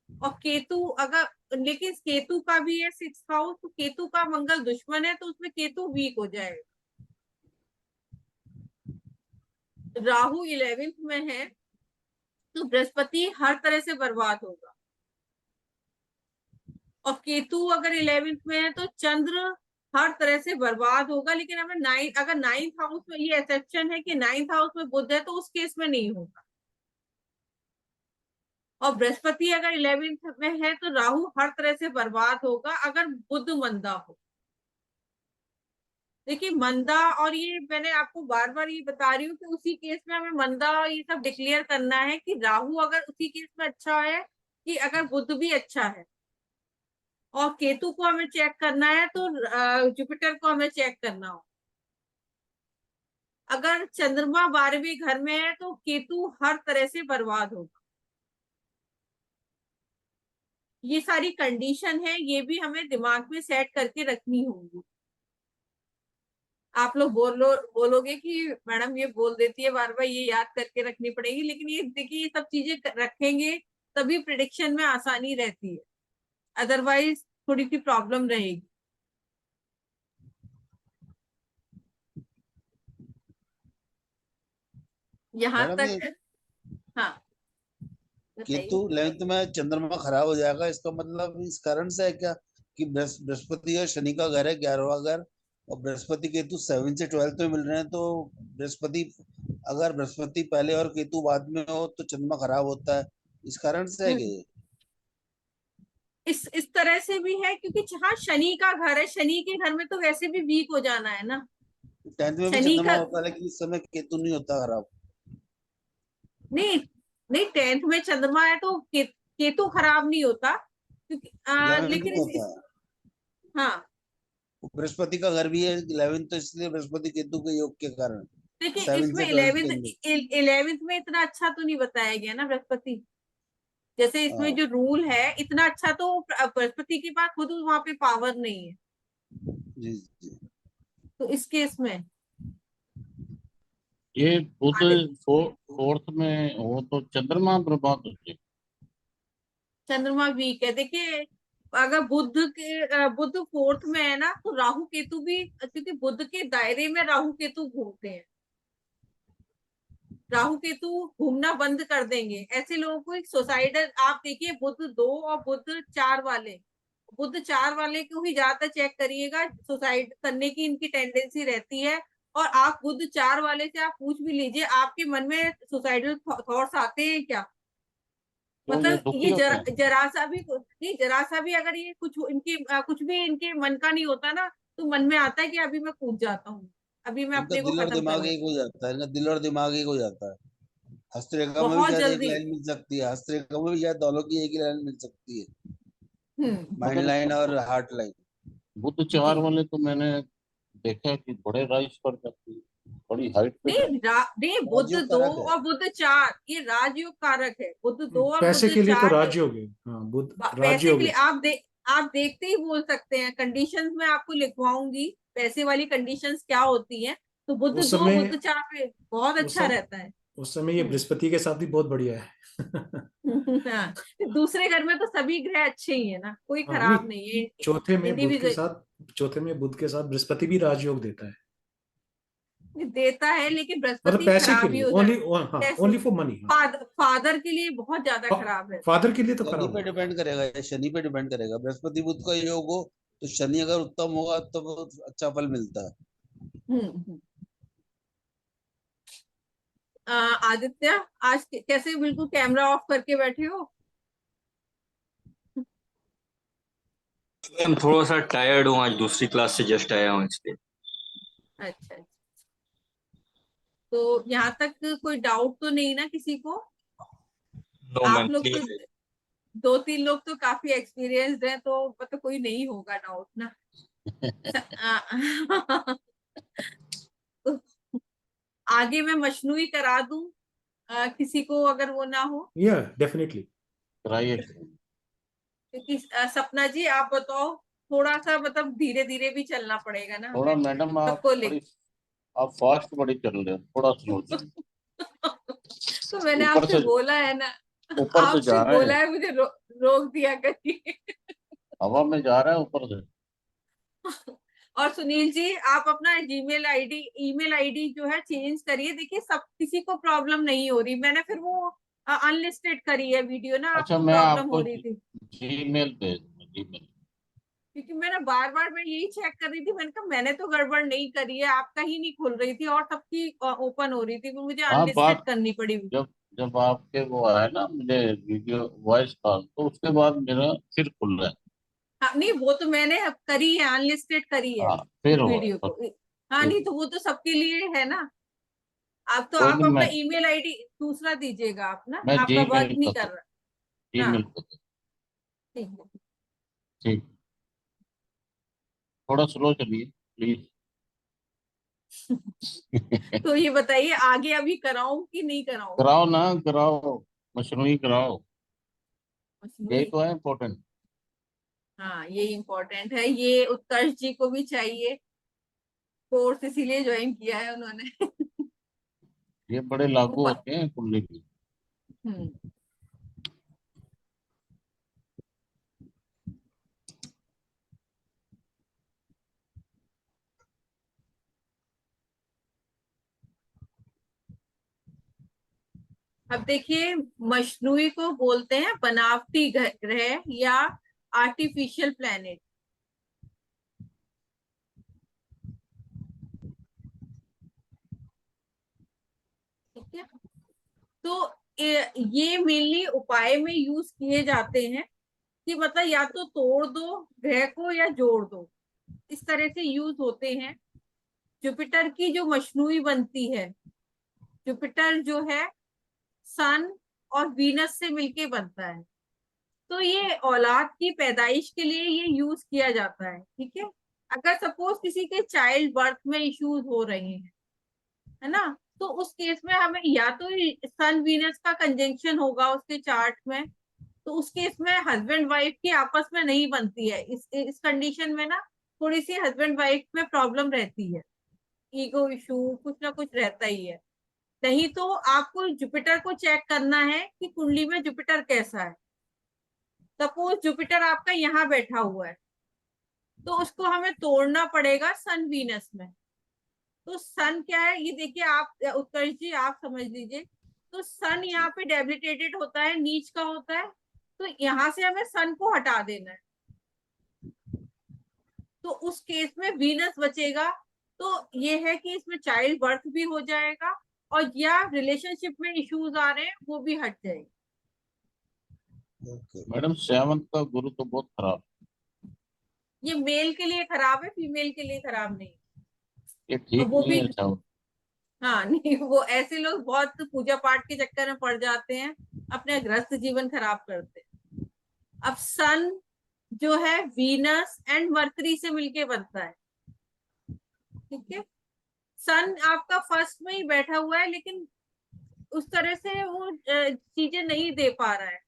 और केतु अगर, लेकिन केतु का भी है सिक्स हाउस, तो केतु का मंगल दुश्मन है, तो उसमें केतु वीक हो जाएगा। राहु 11th में है तो बृहस्पति हर तरह से बर्बाद होगा। और केतु अगर 11th में है तो चंद्र हर तरह से बर्बाद होगा। लेकिन हमें अगर 9th हाउस में, ये एक्सेप्शन है कि 9th हाउस में बुध है तो उस केस में नहीं होगा। और बृहस्पति अगर 11th में है तो राहु हर तरह से बर्बाद होगा अगर बुध मंदा हो। देखिए मंदा, और ये मैंने आपको बार बार ये बता रही हूँ कि उसी केस में हमें मंदा ये सब डिक्लेयर करना है कि राहु अगर उसी केस में अच्छा है, कि अगर बुध भी अच्छा है। और केतु को हमें चेक करना है तो जुपिटर को हमें चेक करना हो। अगर चंद्रमा 12वें घर में है तो केतु हर तरह से बर्बाद होगा। ये सारी कंडीशन है, ये भी हमें दिमाग में सेट करके रखनी होगी। आप लोग बोलोगे कि मैडम ये बोल देती है बार बार, ये याद करके रखनी पड़ेगी, लेकिन ये देखिए ये सब चीजें रखेंगे तभी प्रिडिक्शन में आसानी रहती है, अदरवाइज थोड़ी सी प्रॉब्लम रहेगी। यहाँ मैडम ये तक। हाँ केतु बताइए। 11th में चंद्रमा खराब हो जाएगा, इसका मतलब इस कारण से है क्या कि बृहस्पति और शनि का घर है 11वां घर, और बृहस्पति केतु 7 से 12th में मिल रहे हैं, तो बृहस्पति, अगर बृहस्पति पहले और केतु बाद में हो तो चंद्रमा खराब होता है, इस कारण से है कि इस तरह से भी है, क्योंकि जहाँ शनि का घर है, शनि के घर में तो वैसे भी वीक हो जाना है ना। 10th में भी शनि चंद्रमा का होता है, लेकिन इस समय केतु नहीं होता खराब। नहीं, नहीं 10th में चंद्रमा है तो केतु खराब नहीं होता, क्योंकि 11th लेकिन में होता है, हाँ बृहस्पति का घर भी है 11th, तो इसलिए बृहस्पति केतु के योग के कारण देखिए 7 इसमें से 12th के अंदर। 11th में इतना अच्छा तो नहीं बताया गया ना बृहस्पति, जैसे इसमें हाँ जो रूल है इतना अच्छा तो बृहस्पति के पास खुद वहां पे पावर नहीं है, जी जी। तो इस केस में ये बुध आगे फोर्थ में हो तो चंद्रमा बर्बाद हो जाए। चंद्रमा वीक है। देखिए अगर बुध फोर्थ में है ना तो राहु केतु भी, क्योंकि बुध के दायरे में राहु केतु घूमते हैं, राहु केतु घूमना बंद कर देंगे, ऐसे लोगों को एक सुसाइडल, आप देखिए बुध 2 और बुध 4 वाले, बुध 4 वाले को ही ज्यादातर चेक करिएगा, सुसाइड करने की इनकी टेंडेंसी रहती है। और आप बुध 4 वाले से आप पूछ भी लीजिए, आपके मन में सुसाइडल थॉट्स आते हैं क्या? तो ये मतलब दुखी ये होते हैं। जरा सा भी नहीं, जरा सा भी अगर ये कुछ भी इनके मन का नहीं होता ना, तो मन में आता है कि अभी मैं कूद जाता हूँ, अभी मैं इनका अपने को दिल और खत्म कर दिमाग एक लेता हो जाता है, इनका दिल और दिमाग एक हो जाता है। हस्तरेखा हूँ में भी बहुत शायद एक जल्दी। लाइन मिल सकती है, हस्तरेखा में भी शायद दोनों की एक ही लाइन मिल सकती है, माइंड मगर लाइन और हार्ट लाइन। बुध 4 जी वाले तो मैंने देखा है कि बड़े राइज पर जाते हैं, बड़ी हाइट पे नहीं, जाते नहीं, बुध राजयोग 2 कारक है। और बुध 4 ये राजयोग कारक है, बुध 2 और पैसे बुध के लिए तो 4 ये राजयोग है। हाँ, बुध पैसे राजयोग के है। लिए आप देखते ही बोल सकते हैं, कंडीशंस में आपको लिखवाऊंगी पैसे वाली कंडीशंस क्या होती हैं। तो बुध उस 2 समय बुध 4 पे बहुत उस अच्छा समय रहता है। उस समय ये बृहस्पति के साथ भी बहुत बढ़िया है। हाँ, दूसरे घर में तो सभी ग्रह अच्छे ही है ना, कोई हाँ, नहीं, खराब नहीं है। चौथे में बुध के इंडिविजुअल साथ चौथे में बुध के साथ बृहस्पति भी राजयोग देता है। देता है, लेकिन मतलब बृहस्पति पैसे के खराब भी लिए, हो ओनली, जाता हाँ, है। Only for money. हाँ, फादर के लिए बहुत ज्यादा खराब है। फादर के लिए तो शनि खराब पे होगा। डिपेंड करेगा, ये शनि पे डिपेंड करेगा। बृहस्पति बुध का योग हो तो शनि अगर उत्तम होगा तो बहुत अच्छा फल मिलता है। हम्म। आदित्य, आज कैसे बिल्कुल कैमरा ऑफ करके बैठे हो? मैं थोड़ा सा टायर्ड हूँ, आज दूसरी क्लास से जस्ट आया हूँ इसलिए। अच्छा अच्छा। तो यहाँ तक कोई डाउट तो नहीं ना किसी को? नो आप मैम, लोग तो क्लियर है। 2-3 लोग तो काफी एक्सपीरियंस्ड हैं, तो मतलब कोई नहीं होगा डाउट ना। तो आगे मैं मशनूई करा दूं, किसी को अगर वो ना हो। या डेफिनेटली। कराइए। क्योंकि सपना जी आप बताओ, थोड़ा सा मतलब धीरे धीरे भी चलना पड़ेगा ना थोड़ा हमें मैडम आप सबको बड़ी, लेके। आप फास्ट बड़ी चल रहे हो, थोड़ा स्लो चल। तो मैंने ऊपर आपसे से बोला है ना, ऊपर से आपसे जा रहे बोला हैं, है मुझे रोक दिया करिए। हवा में जा रहा है ऊपर से। और सुनील जी, आप अपना ईमेल आईडी जो है चेंज करिए। देखिए सब किसी को प्रॉब्लम नहीं हो रही, मैंने फिर वो अनलिस्टेड करी है वीडियो ना, अच्छा, आपको मैं प्रॉब्लम हो आपको रही थी। जीमेल भेज दूंगा, जीमेल। क्योंकि मैंने बार बार मैं यही चेक कर रही थी, मैंने कहा मैंने तो गड़बड़ नहीं करी है, आपका ही नहीं खुल रही थी और सबकी ओपन हो रही थी, फिर मुझे हाँ, अनलिस्टेड बात करनी पड़ी। जब जब आपके वो आया ना मुझे वीडियो वॉइस कॉल, तो उसके बाद मेरा फिर खुल रहा है। हाँ नहीं, वो तो मैंने करी है, अनलिस्टेड करी है हाँ, उस फिर हुआ वीडियो है। को। हाँ ठीक, नहीं, तो वो तो सबके लिए है ना। कोई आप नहीं, अपना मैं ईमेल आईडी दूसरा दीजिएगा, आप ना मैं आपका वर्क जीमेल नहीं कर कर दूँ, रहा। जीमेल हाँ कर दूँ। ठीक है। ठीक, थोड़ा स्लो चलिए प्लीज। तो ये बताइए, आगे अभी कराऊं कि नहीं कराऊं? कराओ ना, कराओ, मशरूई कराओ, यही मसनूई। तो है इम्पोर्टेंट। हाँ ये इम्पोर्टेंट है, ये उत्कर्ष जी को भी चाहिए, कोर्स इसीलिए ज्वाइन किया है उन्होंने। ये बड़े वो लागू प- होते हैं कुंडली की। हम्म। अब देखिए, मशनूई को बोलते हैं बनावटी ग्रह या आर्टिफिशियल प्लेनेट। ठीक है, तो ये मेनली उपाय में यूज किए जाते हैं कि मतलब या तो तोड़ दो ग्रह को या जोड़ दो, इस तरह से यूज होते हैं। जुपिटर की जो मशनूई बनती है, जुपिटर जो है सन और वीनस से मिलके बनता है, तो ये औलाद की पैदाइश के लिए ये यूज किया जाता है। ठीक है, अगर सपोज किसी के चाइल्ड बर्थ में इश्यूज हो रहे हैं, है ना, तो उस केस में हमें या तो सन वीनस का कंजंक्शन होगा उसके चार्ट में, तो उस केस में हस्बैंड वाइफ की आपस में नहीं बनती है। इस कंडीशन में ना थोड़ी सी हस्बैंड वाइफ में प्रॉब्लम रहती है, ईगो इशू कुछ ना कुछ रहता ही है। नहीं तो आपको जुपिटर को चेक करना है कि कुंडली में जुपिटर कैसा है। सपोज जुपिटर आपका यहाँ बैठा हुआ है, तो उसको हमें तोड़ना पड़ेगा सन वीनस में। तो तो सन क्या है, ये देखिए आप उत्कर्ष जी आप समझ लीजिए, तो सन यहाँ पे डेबिलिटेटेड होता है, नीच का होता है, तो यहाँ से हमें सन को हटा देना है, तो उस केस में वीनस बचेगा। तो ये है कि इसमें चाइल्ड बर्थ भी हो जाएगा और या रिलेशनशिप में इश्यूज आ रहे हैं वो भी हट जाएंगे। ओके। मैडम 7th का गुरु तो बहुत खराब, ये मेल के लिए खराब है, फीमेल के लिए खराब नहीं। ये और ठीक वो नहीं भी है 7th। हाँ नहीं, वो ऐसे लोग बहुत पूजा पाठ के चक्कर में पड़ जाते हैं, अपने गृहस्थ जीवन खराब करते हैं। अब सन जो है वीनस एंड मरकरी से मिलके बनता है, ठीक है। सन आपका फर्स्ट में ही बैठा हुआ है, लेकिन उस तरह से वो चीजें नहीं दे पा रहा है,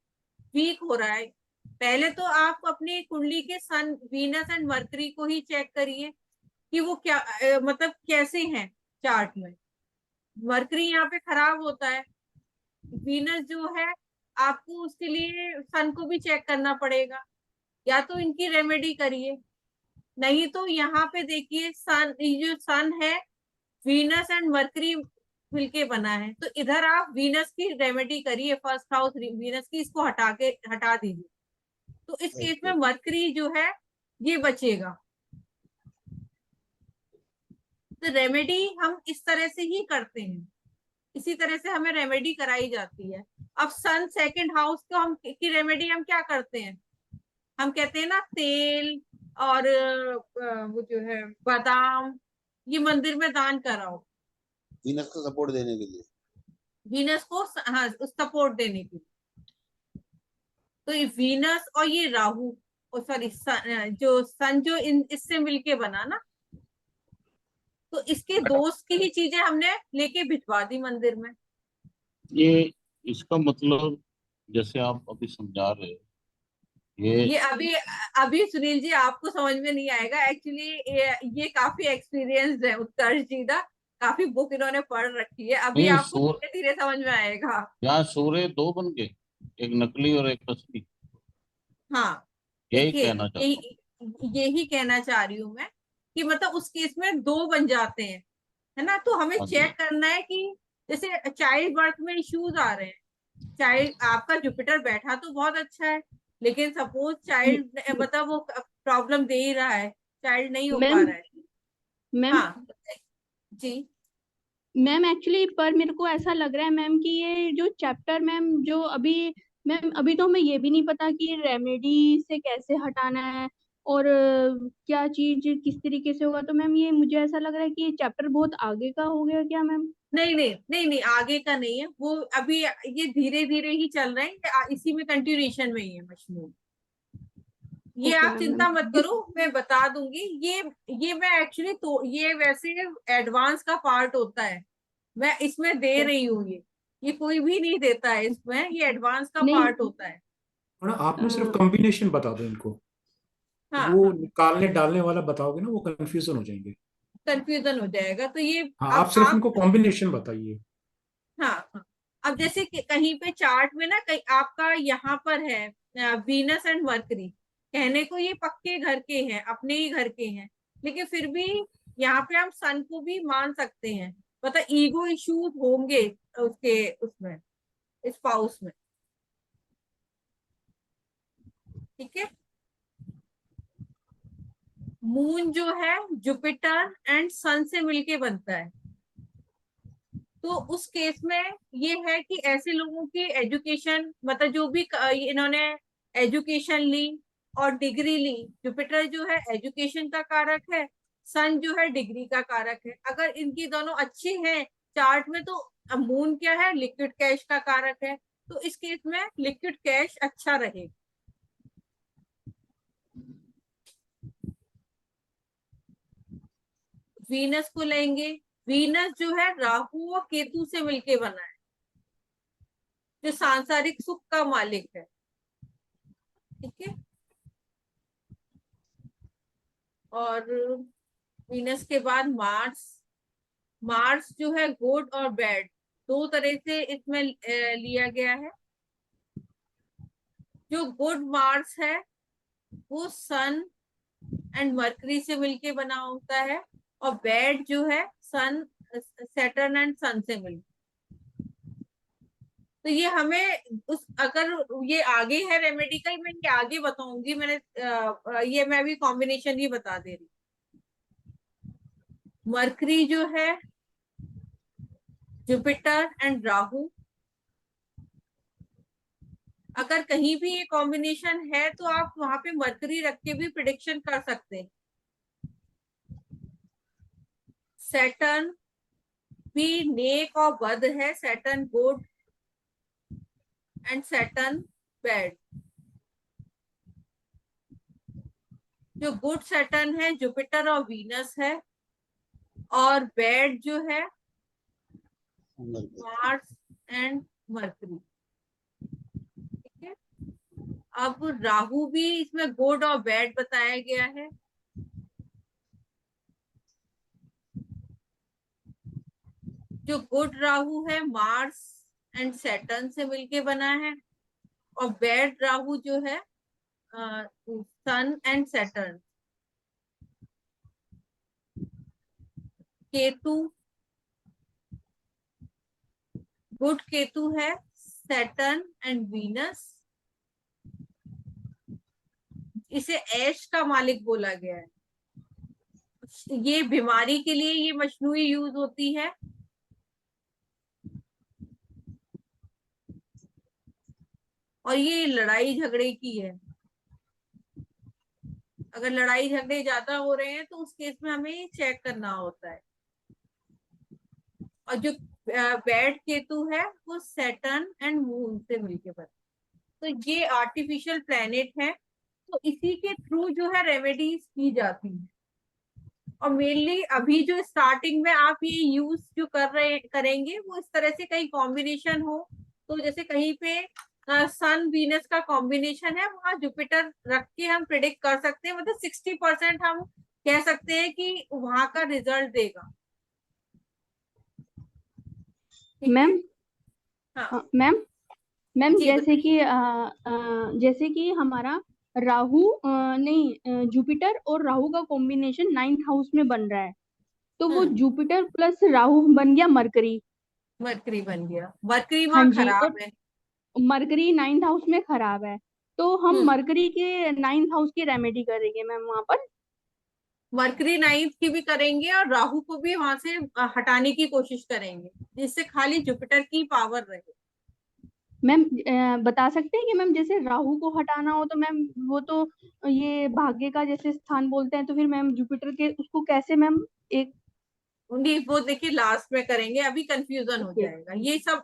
वीक हो रहा है। पहले तो आप अपनी कुंडली के सन, वीनस एंड मरकरी को ही चेक करिए कि वो क्या मतलब कैसे हैं चार्ट में। मरकरी यहाँ पे खराब होता है, वीनस जो है आपको उसके लिए सन को भी चेक करना पड़ेगा, या तो इनकी रेमेडी करिए, नहीं तो यहाँ पे देखिए सन, ये जो सन है वीनस एंड मरकरी मिलके बना है, तो इधर आप वीनस की रेमेडी करिए, फर्स्ट हाउस वीनस की, इसको हटा दीजिए, तो इस केस में मरकरी जो है ये बचेगा। तो रेमेडी हम इस तरह से ही करते हैं, इसी तरह से हमें रेमेडी कराई जाती है। अब सन सेकंड हाउस को हम की रेमेडी हम क्या करते हैं, हम कहते हैं ना तेल और वो जो है बादाम, ये मंदिर में दान कराओ, वीनस को सपोर्ट देने के लिए। वीनस को हाँ सपोर्ट देने के लिए। तो ये वीनस और ये राहु, सॉरी जो सन जो इससे मिलके बना ना, तो इसके दोस्त की ही चीजें हमने लेके भिजवा दी मंदिर में। ये इसका मतलब जैसे आप अभी समझा रहे हो, ये अभी अभी सुनील जी आपको समझ में नहीं आएगा, एक्चुअली ये काफी एक्सपीरियंस्ड है उत्कर्ष जी दा, काफी बुक इन्होंने पढ़ रखी है, अभी नहीं आपको धीरे धीरे समझ में आएगा। यहाँ सूर्य 2 बन गए, एक नकली और एक असली, हाँ यही देखिए, कहना चाहता हूँ। यही कहना चाह रही हूँ मैं कि मतलब उस केस में 2 बन जाते हैं, है ना। तो हमें हाँ जी। चेक करना है कि जैसे चाइल्ड बर्थ में इश्यूज आ रहे हैं, चाइल्ड आपका जुपिटर बैठा तो बहुत अच्छा है, लेकिन सपोज चाइल्ड मतलब वो प्रॉब्लम दे ही रहा है, चाइल्ड नहीं हो पा मैम रहा है। मैम हाँ जी। मैम एक्चुअली पर मेरे को ऐसा लग रहा है मैम कि ये जो चैप्टर मैम जो अभी मैम अभी तो हमें ये भी नहीं पता कि रेमेडी से कैसे हटाना है और क्या चीज किस तरीके से होगा, तो मैम ये मुझे ऐसा लग रहा है कि ये चैप्टर बहुत आगे का हो गया क्या मैम? नहीं नहीं नहीं नहीं, आगे का नहीं है वो, अभी ये धीरे धीरे ही चल रहे हैं, इसी में कंटिन्यूएशन में ही है मशहूर। ये ओके आप चिंता मत मैम। करो, मैं बता दूंगी। ये मैं एक्चुअली तो ये वैसे एडवांस का पार्ट होता है, मैं इसमें दे रही हूँ, ये कोई भी नहीं देता है इसमें, ये एडवांस का नहीं पार्ट होता है। आपने सिर्फ अ, कॉम्बिनेशन बता दो इनको, हाँ वो हाँ, निकालने डालने वाला बताओगे ना वो कंफ्यूजन हो जाएंगे। कंफ्यूजन हो जाएगा, तो ये हाँ, आप अब सिर्फ आप इनको कॉम्बिनेशन बताइए। हाँ हाँ, अब जैसे कि कहीं पे चार्ट में ना, कहीं आपका यहाँ पर है वीनस एंड मरकरी, कहने को ये पक्के घर के हैं, अपने ही घर के हैं, लेकिन फिर भी यहाँ पे हम सन को भी मान सकते हैं, मतलब ईगो इश्यूज होंगे उसके उसमें, स्पाउस में, ठीक है। मून जो है जुपिटर एंड सन से मिलके बनता है, तो उस केस में ये है कि ऐसे लोगों की एजुकेशन, मतलब जो भी इन्होंने एजुकेशन ली और डिग्री ली, जुपिटर जो है एजुकेशन का कारक है, सन जो है डिग्री का कारक है, अगर इनकी दोनों अच्छी हैं चार्ट में, तो मून क्या है लिक्विड कैश का कारक है, तो इस केस में लिक्विड कैश अच्छा रहेगा। वीनस को लेंगे, वीनस जो है राहु और केतु से मिलके बना है, जो सांसारिक सुख का मालिक है, ठीक है। और वीनस के बाद मार्स, मार्स जो है गुड और बैड, 2 तरह से इसमें लिया गया है। जो गुड मार्स है वो सन एंड मरकरी से मिलके बना होता है, और बैड जो है सन, सैटर्न एंड सन से मिल, तो ये हमें उस, अगर ये आगे है रेमेडिकल में, ये आगे बताऊंगी मैंने, ये मैं भी कॉम्बिनेशन ही बता दे रही। मरकरी जो है, जुपिटर एंड राहु, अगर कहीं भी ये कॉम्बिनेशन है तो आप वहां पे मरकरी रख के भी प्रिडिक्शन कर सकते हैं। सैटर्न भी नेक और बद है, Saturn good and Saturn bad. जो गुड सैटर्न है जुपिटर और वीनस है, और बैड जो है मार्स एंड मरकरी। ठीक है, अब राहु भी इसमें गुड और बैड बताया गया है। जो गुड राहु है मार्स एंड सैटर्न से मिलके बना है, और बैड राहु जो है sun and Saturn. Ketu, good Ketu है सैटर्न एंड वीनस, इसे ऐश का मालिक बोला गया है। ये बीमारी के लिए ये मशनूई यूज होती है। और ये लड़ाई झगड़े की है, अगर लड़ाई झगड़े ज्यादा हो रहे हैं तो उस केस में हमें चेक करना होता है। और जो बैड केतु है वो सैटर्न एंड मून से मिलके बना, तो ये आर्टिफिशियल प्लेनेट है, तो इसी के थ्रू जो है रेमेडीज की जाती है। और मेनली अभी जो स्टार्टिंग में आप ये यूज जो करेंगे वो इस तरह से कहीं कॉम्बिनेशन हो, तो जैसे कहीं पे सन वीनस का कॉम्बिनेशन है, वहां जुपिटर रख के हम प्रिडिक्ट कर सकते हैं, मतलब 60% हम कह सकते हैं कि वहां का रिजल्ट देगा। मैम, हाँ मैम मैम जी जैसे बताइए। कि जैसे कि हमारा राहु नहीं, जुपिटर और राहु का कॉम्बिनेशन 9th हाउस में बन रहा है, तो वो जुपिटर प्लस राहु बन गया मरकरी। मरकरी बन गया, मरकरी हाँ वहां जी, और खराब है। मरकरी 9th हाउस में खराब है, तो हम मरकरी के 9th हाउस की रेमेडी करेंगे मैम वहां पर। मरकरी 9th की भी करेंगे और राहु को भी वहां से हटाने की कोशिश करेंगे, जिससे खाली जुपिटर की पावर रहे। मैम बता सकते हैं कि मैम जैसे राहु को हटाना हो तो मैम वो तो ये भाग्य का जैसे स्थान बोलते हैं, तो फिर मैम जुपिटर के उसको कैसे मैम एक। नहीं वो देखिए लास्ट में करेंगे, अभी कंफ्यूजन हो ओके जाएगा,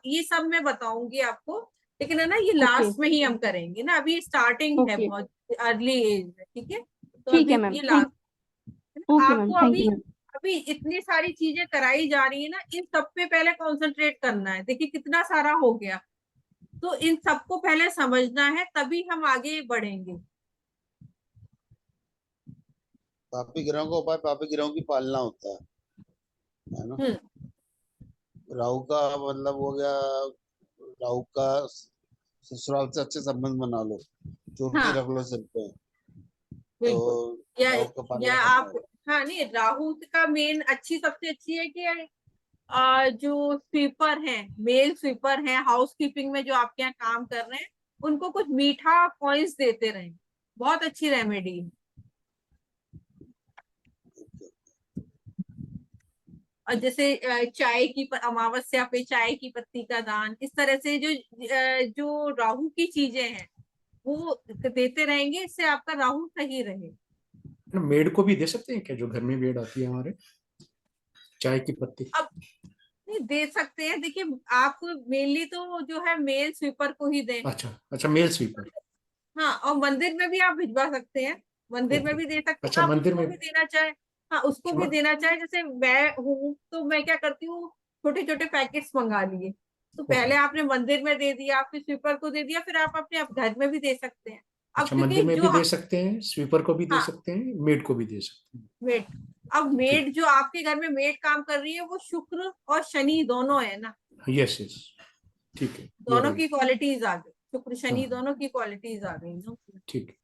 ये सब मैं बताऊंगी आपको, लेकिन है ना ये ओके लास्ट में ही हम करेंगे ना, अभी स्टार्टिंग है, ओके बहुत अर्ली एज है। ठीक है, तो ठीक अभी है मैम, ये थैंक। लास्ट। ओके मैम, आपको थैंक अभी यू मैम। अभी इतनी सारी चीजें कराई जा रही है ना, इन सब पे पहले कंसंट्रेट करना है। देखिए कितना सारा हो गया, तो इन सबको पहले समझना है, तभी हम आगे बढ़ेंगे। पापी ग्रहों का उपाय पापी ग्रहों की पालना होता है ना। राहु का मतलब हो गया, राहु का ससुराल से अच्छे संबंध बना लो, चोटी हाँ रख लो सिर पे, तो बिल्कुल, या राहु का पालना करना आप, होगा। हाँ नहीं राहु का मेन अच्छी, सबसे अच्छी है कि जो स्वीपर हैं, मेल स्वीपर हैं, हाउस कीपिंग में जो आपके यहाँ काम कर रहे हैं, उनको कुछ मीठा कॉइन्स देते रहें, बहुत अच्छी रेमेडी है। और जैसे चाय की अमावस्या पे चाय की पत्ती का दान, इस तरह से जो राहु की चीजें हैं वो देते रहेंगे, इससे आपका राहु सही रहे। मेड को भी दे सकते हैं क्या, जो घर में मेड आती है हमारे, चाय की पत्ती। अब नहीं दे सकते हैं, देखिए आप मेनली तो जो है मेल स्वीपर को ही दें। अच्छा अच्छा, मेल स्वीपर। हाँ, और मंदिर में भी आप भिजवा सकते हैं, मंदिर में ओके, भी दे सकते अच्छा हैं, आप मंदिर उसको में। भी देना चाहे। हाँ उसको भी अच्छा, देना चाहे, जैसे मैं हूँ तो मैं क्या करती हूँ, छोटे छोटे पैकेट्स मंगा लिए, तो ओके, पहले आपने मंदिर में दे दिया, फिर स्वीपर को दे दिया, फिर आप अपने घर में भी दे सकते हैं। अब अच्छा क्योंकि मंदिर में भी जो दे सकते हैं, स्वीपर को भी दे हाँ सकते हैं, मेड को भी दे सकते हैं। मेड, अब ठीक, मेड जो आपके घर में मेड काम कर रही है वो शुक्र और शनि दोनों है ना, यस यस, ठीक है, यू आर दोनों की राइट। क्वालिटीज आ गई, शुक्र शनि हाँ दोनों की क्वालिटीज आ गई ना। ठीक है,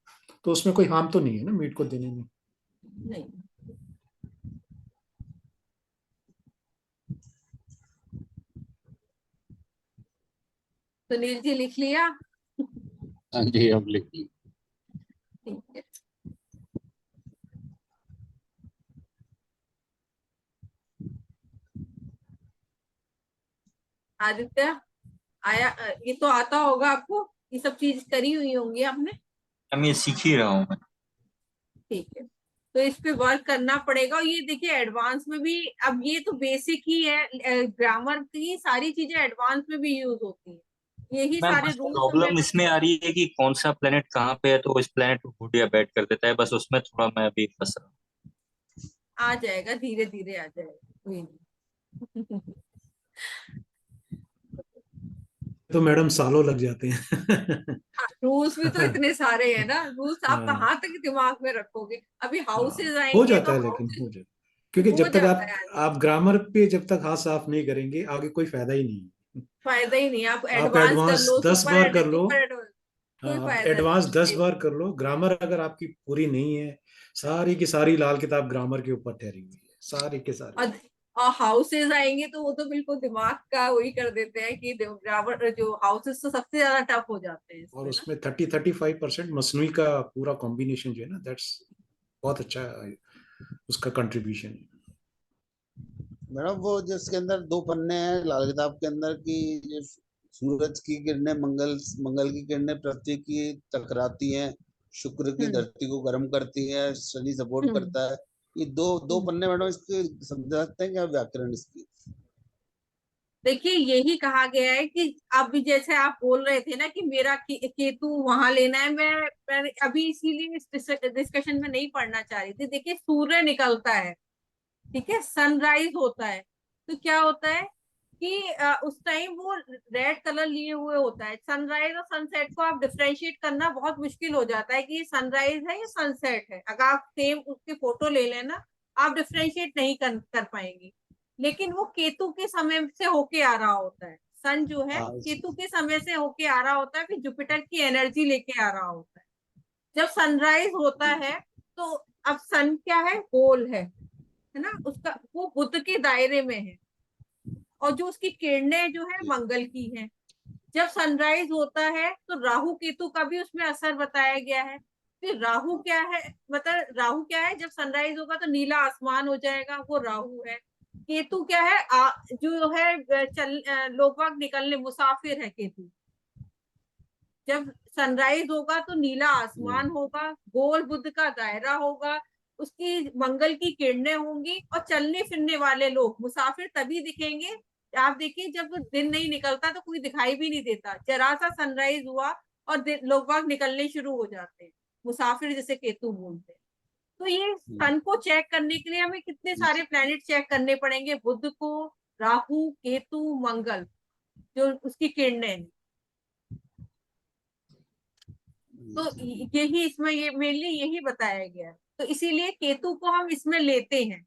तो उसमें कोई हार्म तो नहीं है ना मेड को देने में। नहीं सुनील जी लिख लिया? हाँ जी, अब लिखिए। ठीक है। आदित्य आया? ये तो आता होगा आपको, ये सब चीज करी हुई होंगी आपने। मैम ये सीख ही रहा हूँ मैं। ठीक है, तो इस पे वर्क करना पड़ेगा। और ये देखिए एडवांस में भी, अब ये तो बेसिक ही है, ग्रामर की सारी चीजें एडवांस में भी यूज होती है, यही मैम सारे बस रूल्स हमें प्रॉब्लम इसमें आ रही है कि कौन सा प्लेनेट कहाँ पे है, तो इस प्लेनेट को गुड या बैड कर देता है, बस उसमें थोड़ा मैं अभी फंस रहा हूँ। आ जाएगा, धीरे धीरे आ जाएगा, कोई नहीं। तो मैडम सालों लग जाते हैं। रूल्स भी तो इतने सारे हैं ना, रूल्स आप हाँ कहाँ तक दिमाग में रखोगे। अभी हाँ, हाउसेज हो आएंगे जाता तो है, लेकिन हाउसेज हो जाता है। क्योंकि हो जब तक जाता है। आप ग्रामर पे जब तक हाथ साफ नहीं करेंगे, आगे कोई फायदा ही नहीं है। फायदा ही नहीं, आप आप एडवांस कर एडवांस लो, 10 बार कर लो। सुपर एडवांस, कोई हाँ, आप फायदा एडवांस नहीं। 10 बार कर लो, ग्रामर अगर आपकी पूरी नहीं है, सारी की सारी लाल किताब ग्रामर के ऊपर ठहरी हुई है, सारी के सारी। और और हाउसेज आएंगे तो वो तो बिल्कुल दिमाग का वही कर देते हैं कि ग्रामर, जो हाउसेज तो सबसे ज्यादा टफ हो जाते हैं और इसमें ना। उसमें 30-35% मसनूई का पूरा कॉम्बिनेशन जो है ना, दैट्स बहुत अच्छा उसका कंट्रीब्यूशन है। मैडम वो जिसके अंदर दो पन्ने हैं लाल किताब के अंदर की, जो सूरज की किरणें मंगल की किरणें पृथ्वी की टकराती हैं, शुक्र की हम्म धरती को गर्म करती है, शनि सपोर्ट हम्म करता है। ये दो दो हम्म। पन्ने मैडम इसके समझा सकते हैं क्या व्याकरण इसकी? देखिए यही कहा गया है कि अब जैसे आप बोल रहे थे ना कि मेरा केतु वहां लेना है, मैं अभी इसीलिए इस डिस्कशन में नहीं पढ़ना चाह रही थी। देखिए सूर्य निकलता है, ठीक है, सनराइज होता है, तो क्या होता है कि उस टाइम वो रेड कलर लिए हुए होता है। सनराइज और सनसेट को आप डिफरेंशिएट करना बहुत मुश्किल हो जाता है कि ये सनराइज है या सनसेट है। अगर आप सेम उसके फोटो ले लेना, आप डिफरेंशिएट नहीं कर पाएंगे। लेकिन वो केतु के समय से होके आ रहा होता है, सन जो है हाँ केतु के समय से होके आ रहा होता है, फिर जुपिटर की एनर्जी लेके आ रहा होता है। जब सनराइज होता है तो अब सन क्या है ना, उसका वो बुध के दायरे में है, और जो उसकी किरणें जो है मंगल की हैं। जब सनराइज होता है तो राहु केतु का भी उसमें असर बताया गया है। फिर राहु क्या है, मतलब राहु क्या है, जब सनराइज होगा तो नीला आसमान हो जाएगा, वो राहु है। केतु क्या है, जो है लोग बाग निकलने, मुसाफिर है केतु। जब सनराइज होगा तो नीला आसमान होगा, गोल बुध का दायरा होगा, उसकी मंगल की किरणें होंगी, और चलने फिरने वाले लोग मुसाफिर तभी दिखेंगे। आप देखिए जब दिन नहीं निकलता तो कोई दिखाई भी नहीं देता, जरा सा सनराइज हुआ और लोग बाग निकलने शुरू हो जाते हैं, मुसाफिर जैसे केतु बोलते हैं। तो ये सन को चेक करने के लिए हमें कितने सारे प्लैनेट चेक करने पड़ेंगे, बुध को, राहु, केतु, मंगल, जो उसकी किरणें हैं। तो यही इसमें ये मेनली यही बताया गया है, तो इसीलिए केतु को हम इसमें लेते हैं।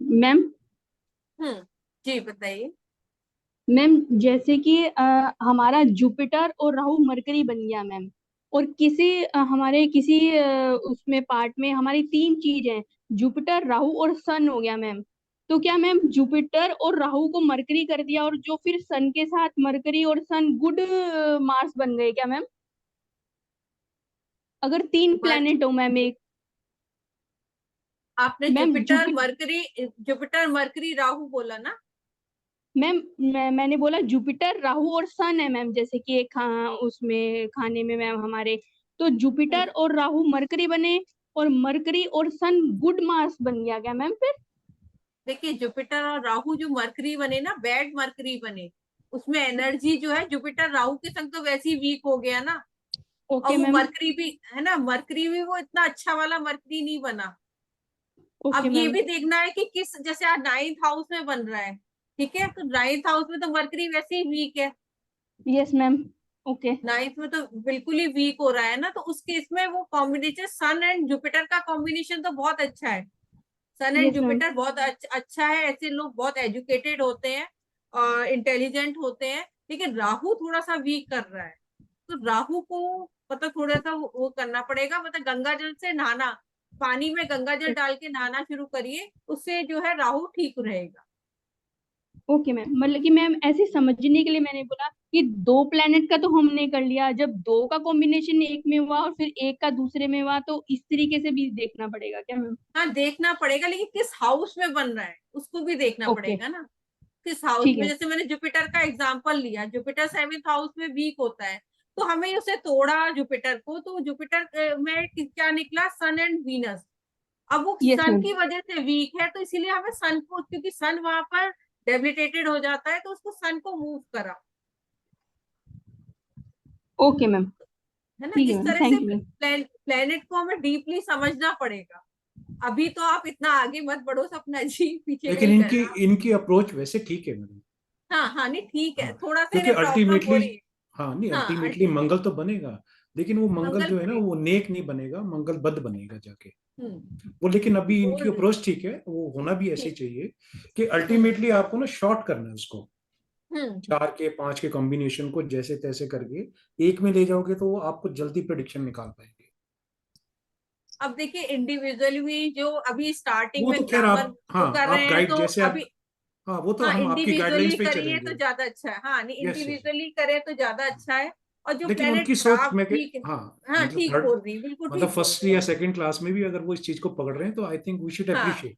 मैम हम्म, जी बताइए। मैम जैसे कि हमारा जुपिटर और राहु मरकरी बन गया मैम, और हमारे किसी उसमें पार्ट में हमारी तीन चीज हैं, जुपिटर राहु और सन हो गया मैम। तो क्या मैम जुपिटर और राहु को मरकरी कर दिया, और जो फिर सन के साथ मरकरी और सन गुड मार्स बन गए क्या मैम, अगर तीन मर, प्लेनेट हो मैम एक? आपने मैम जुपिटर मरकरी राहु बोला ना? मैम मैंने बोला जुपिटर राहु और सन है मैम, जैसे कि एक उसमें खाने में मैम हमारे, तो जुपिटर हम्म, और राहु मरकरी बने, और मरकरी और सन गुड मार्स बन गया क्या मैम फिर? देखिए जुपिटर और राहु जो मरकरी बने ना, बैड मरकरी बने, उसमें एनर्जी जो है जुपिटर राहु के संग तो वैसे ही वीक हो गया ना। और ओके वो मैम। मरकरी भी है ना, मरकरी भी वो इतना अच्छा वाला मरकरी नहीं बना। ओके अब ये मैम। भी देखना है कि किस, जैसे आज नाइन्थ हाउस में बन रहा है, ठीक है, तो नाइन्थ हाउस में तो मरकरी वैसे ही वीक है, यस मैम। ओके। नाइन्थ में तो बिल्कुल ही वीक हो रहा है ना। तो उस केस में वो कॉम्बिनेशन सन एंड जुपिटर का कॉम्बिनेशन तो बहुत अच्छा है। Sun and yes ma'am. Jupiter बहुत अच्छा है, ऐसे लोग बहुत एजुकेटेड होते हैं और इंटेलिजेंट होते हैं। लेकिन राहु थोड़ा सा वीक कर रहा है, तो राहु को मतलब थोड़ा सा वो करना पड़ेगा, मतलब गंगा जल से नहाना, पानी में गंगा जल डाल के नहाना शुरू करिए, उससे जो है राहु ठीक रहेगा। ओके मैम, मतलब कि मैम ऐसे समझने के लिए मैंने बोला कि 2 प्लेनेट का तो हमने कर लिया, जब 2 का कॉम्बिनेशन एक में हुआ और फिर एक का दूसरे में हुआ तो इस तरीके से भी देखना पड़ेगा क्या मैम? हाँ देखना पड़ेगा, लेकिन किस हाउस में बन रहा है उसको भी देखना ओके, पड़ेगा ना। किस हाउस ठीक में, है। जैसे मैंने जुपिटर का एग्जांपल लिया, जुपिटर 7th हाउस में वीक होता है, तो हमें उसे तोड़ा जुपिटर को, तो जुपिटर में क्या निकला, सन एंड वीनस। अब वो यस सन मैम। की वजह से वीक है, तो इसीलिए हमें सन को, क्योंकि सन वहां पर डेबिलिटेटेड हो जाता है, तो उसको सन को मूव करा, ओके मैम, है ना। ठीक है इस मैम, तरह से थैंक यू मैम। प्लेनेट को हमें डीपली समझना पड़ेगा। अभी तो आप इतना आगे मत बढ़ो, सपना जी पीछे लेकिन नहीं इनकी करना। इनकी अप्रोच वैसे ठीक है मैडम। हाँ हाँ, नहीं ठीक है, हाँ, थोड़ा सा क्योंकि इन्हें प्रॉब्लम हो अल्टीमेटली, रही है। हाँ नहीं, हाँ अल्टीमेटली मंगल तो बनेगा, लेकिन वो मंगल मंगल जो है ना, बनेगा। वो नेक नहीं बनेगा, मंगल बद बनेगा जाके हम्म। वो। लेकिन अभी वो इनकी अप्रोच ठीक है, वो होना भी ऐसे ही ठीक। चाहिए कि हम्म। अल्टीमेटली आपको ना शॉर्ट करना है उसको, हम्म। 4 के 5 के कॉम्बिनेशन को जैसे तैसे करके एक में ले जाओगे तो वो आपको जल्दी प्रिडिक्शन निकाल पाएंगे। अब देखिए इंडिविजुअली भी जो अभी स्टार्टिंग वो में तो खैर ग्रामर आप, हाँ कर रहे आप हैं, गाइड तो जैसे आप, अभी हाँ वो तो हाँ हम आपकी गाइडलाइंस इंडिविजुअली पे ही करिए तो चलेंगे। ज्यादा अच्छा है। हाँ नहीं, यस यस। इंडिविजुअली करे तो ज्यादा अच्छा है। और जो लेकिन प्लेनेट उनकी सोच खराब, में ठीक है। हाँ, हाँ मतलब ठीक थर्ड, बोल रही, बिल्कुल मतलब ठीक बोल फर्स्ट रही या है। सेकंड क्लास में भी अगर वो इस चीज को पकड़ रहे हैं तो आई थिंक वी शुड हाँ अप्रिशिएट।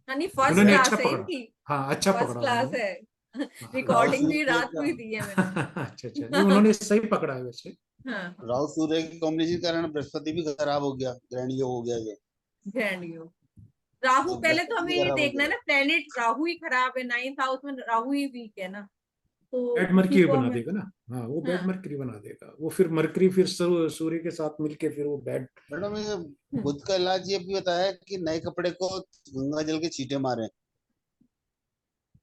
हाँ, नहीं फर्स्ट उन्होंने अच्छा क्लास है पकड़ा, इनकी। हाँ अच्छा फर्स्ट पकड़ा क्लास उन्होंने। है। हाँ। राहु रिकॉर्डिंग भी सूर्य रात को का, ही दी है मैंने। अच्छा अच्छा, नहीं उन्होंने सही पकड़ा है वैसे। हाँ, राहु सूर्य की कॉम्बिनेशन के कारण बृहस्पति भी खराब हो गया, ग्रहण योग हो गया जो। ग्रैंड योग। राहु, तो पहले तो बृहस्पति हमें भी ये खराब हो देखना है गया। ना, प्लेनेट राहु ही खराब है, 9th हाउस में राहु ही वीक है ना, तो बैड उसी मरकरी को बना हमें। देगा ना। हाँ वो बैड हाँ। मरकरी बना देगा वो, फिर मरकरी फिर सूर्य के साथ मिलके फिर वो बैड। मैडम ये हम्म। बुध का इलाज ये भी बताया कि नए कपड़े को गंगा जल के छींटे मारे।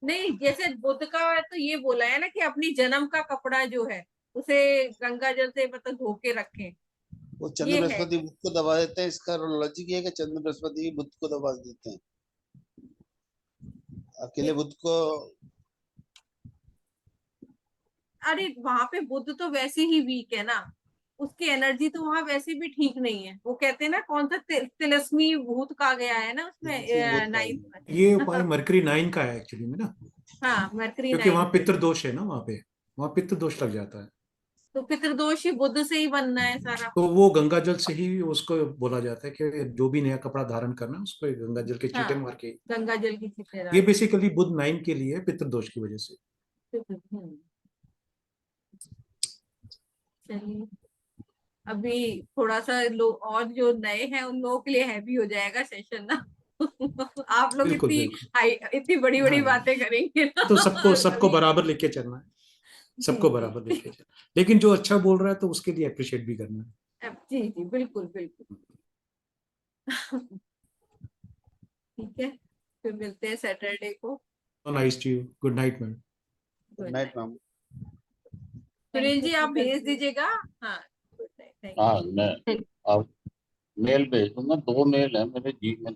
नहीं, जैसे बुद्ध का तो ये बोला है ना कि अपनी जन्म का कपड़ा जो है उसे गंगा जल से मतलब धो के रखें, वो चंद्र ये है। बृहस्पति बुध को दबा देते हैं, इसका लॉजिक ये है कि चंद्र बृहस्पति बुध को दबा देते हैं, अकेले ये- बुध को। अरे वहां पे बुद्ध तो वैसे ही वीक है ना, उसकी एनर्जी तो वहां वैसे भी ठीक नहीं है। वो कहते हैं ना, कौन सा तिलस्मी भूत कहा गया है ना उसमें, बुध का 9th ये में। उपाय मरकरी 9 का है एक्चुअली में ना, हाँ मरकरी क्योंकि वहां 9th पे। पितृ दोष है ना, वहां पितृ दोष लग जाता है। तो पितृदोष ही बुद्ध से ही बनना है सारा। तो वो गंगा जल से ही उसको बोला जाता है कि जो भी नया कपड़ा धारण करना है उसको गंगा जल के छींटे हाँ, मार के। गंगा जल की छींटे ये डाल। बेसिकली बुध 9 के लिए पितृ दोष की वजह से। हम्म। चलिए, अभी थोड़ा सा लोग और जो नए हैं उन लोगों के लिए हैवी हो जाएगा सेशन ना। आप लोग बिल्कुल इतनी बिल्कुल। हाई, इतनी बड़ी बड़ी हाँ बातें करेंगे ना। तो सबको सबको अभी बराबर लेके चलना है, जी सबको जी। बराबर लेके चलना, लेकिन जो अच्छा बोल रहा है तो उसके लिए अप्रिशिएट भी करना है। जी जी, बिल्कुल बिल्कुल। ठीक है, फिर मिलते हैं सैटरडे को। Nice to you, good night ma'am. Good good night night. Ma'am. Sunil thank ji आप भेज यू। दीजिएगा। हाँ, गुड नाइट, थैंक हाँ यू। मैं अब मेल भेज दूंगा, 2 मेल है मेरे जी में।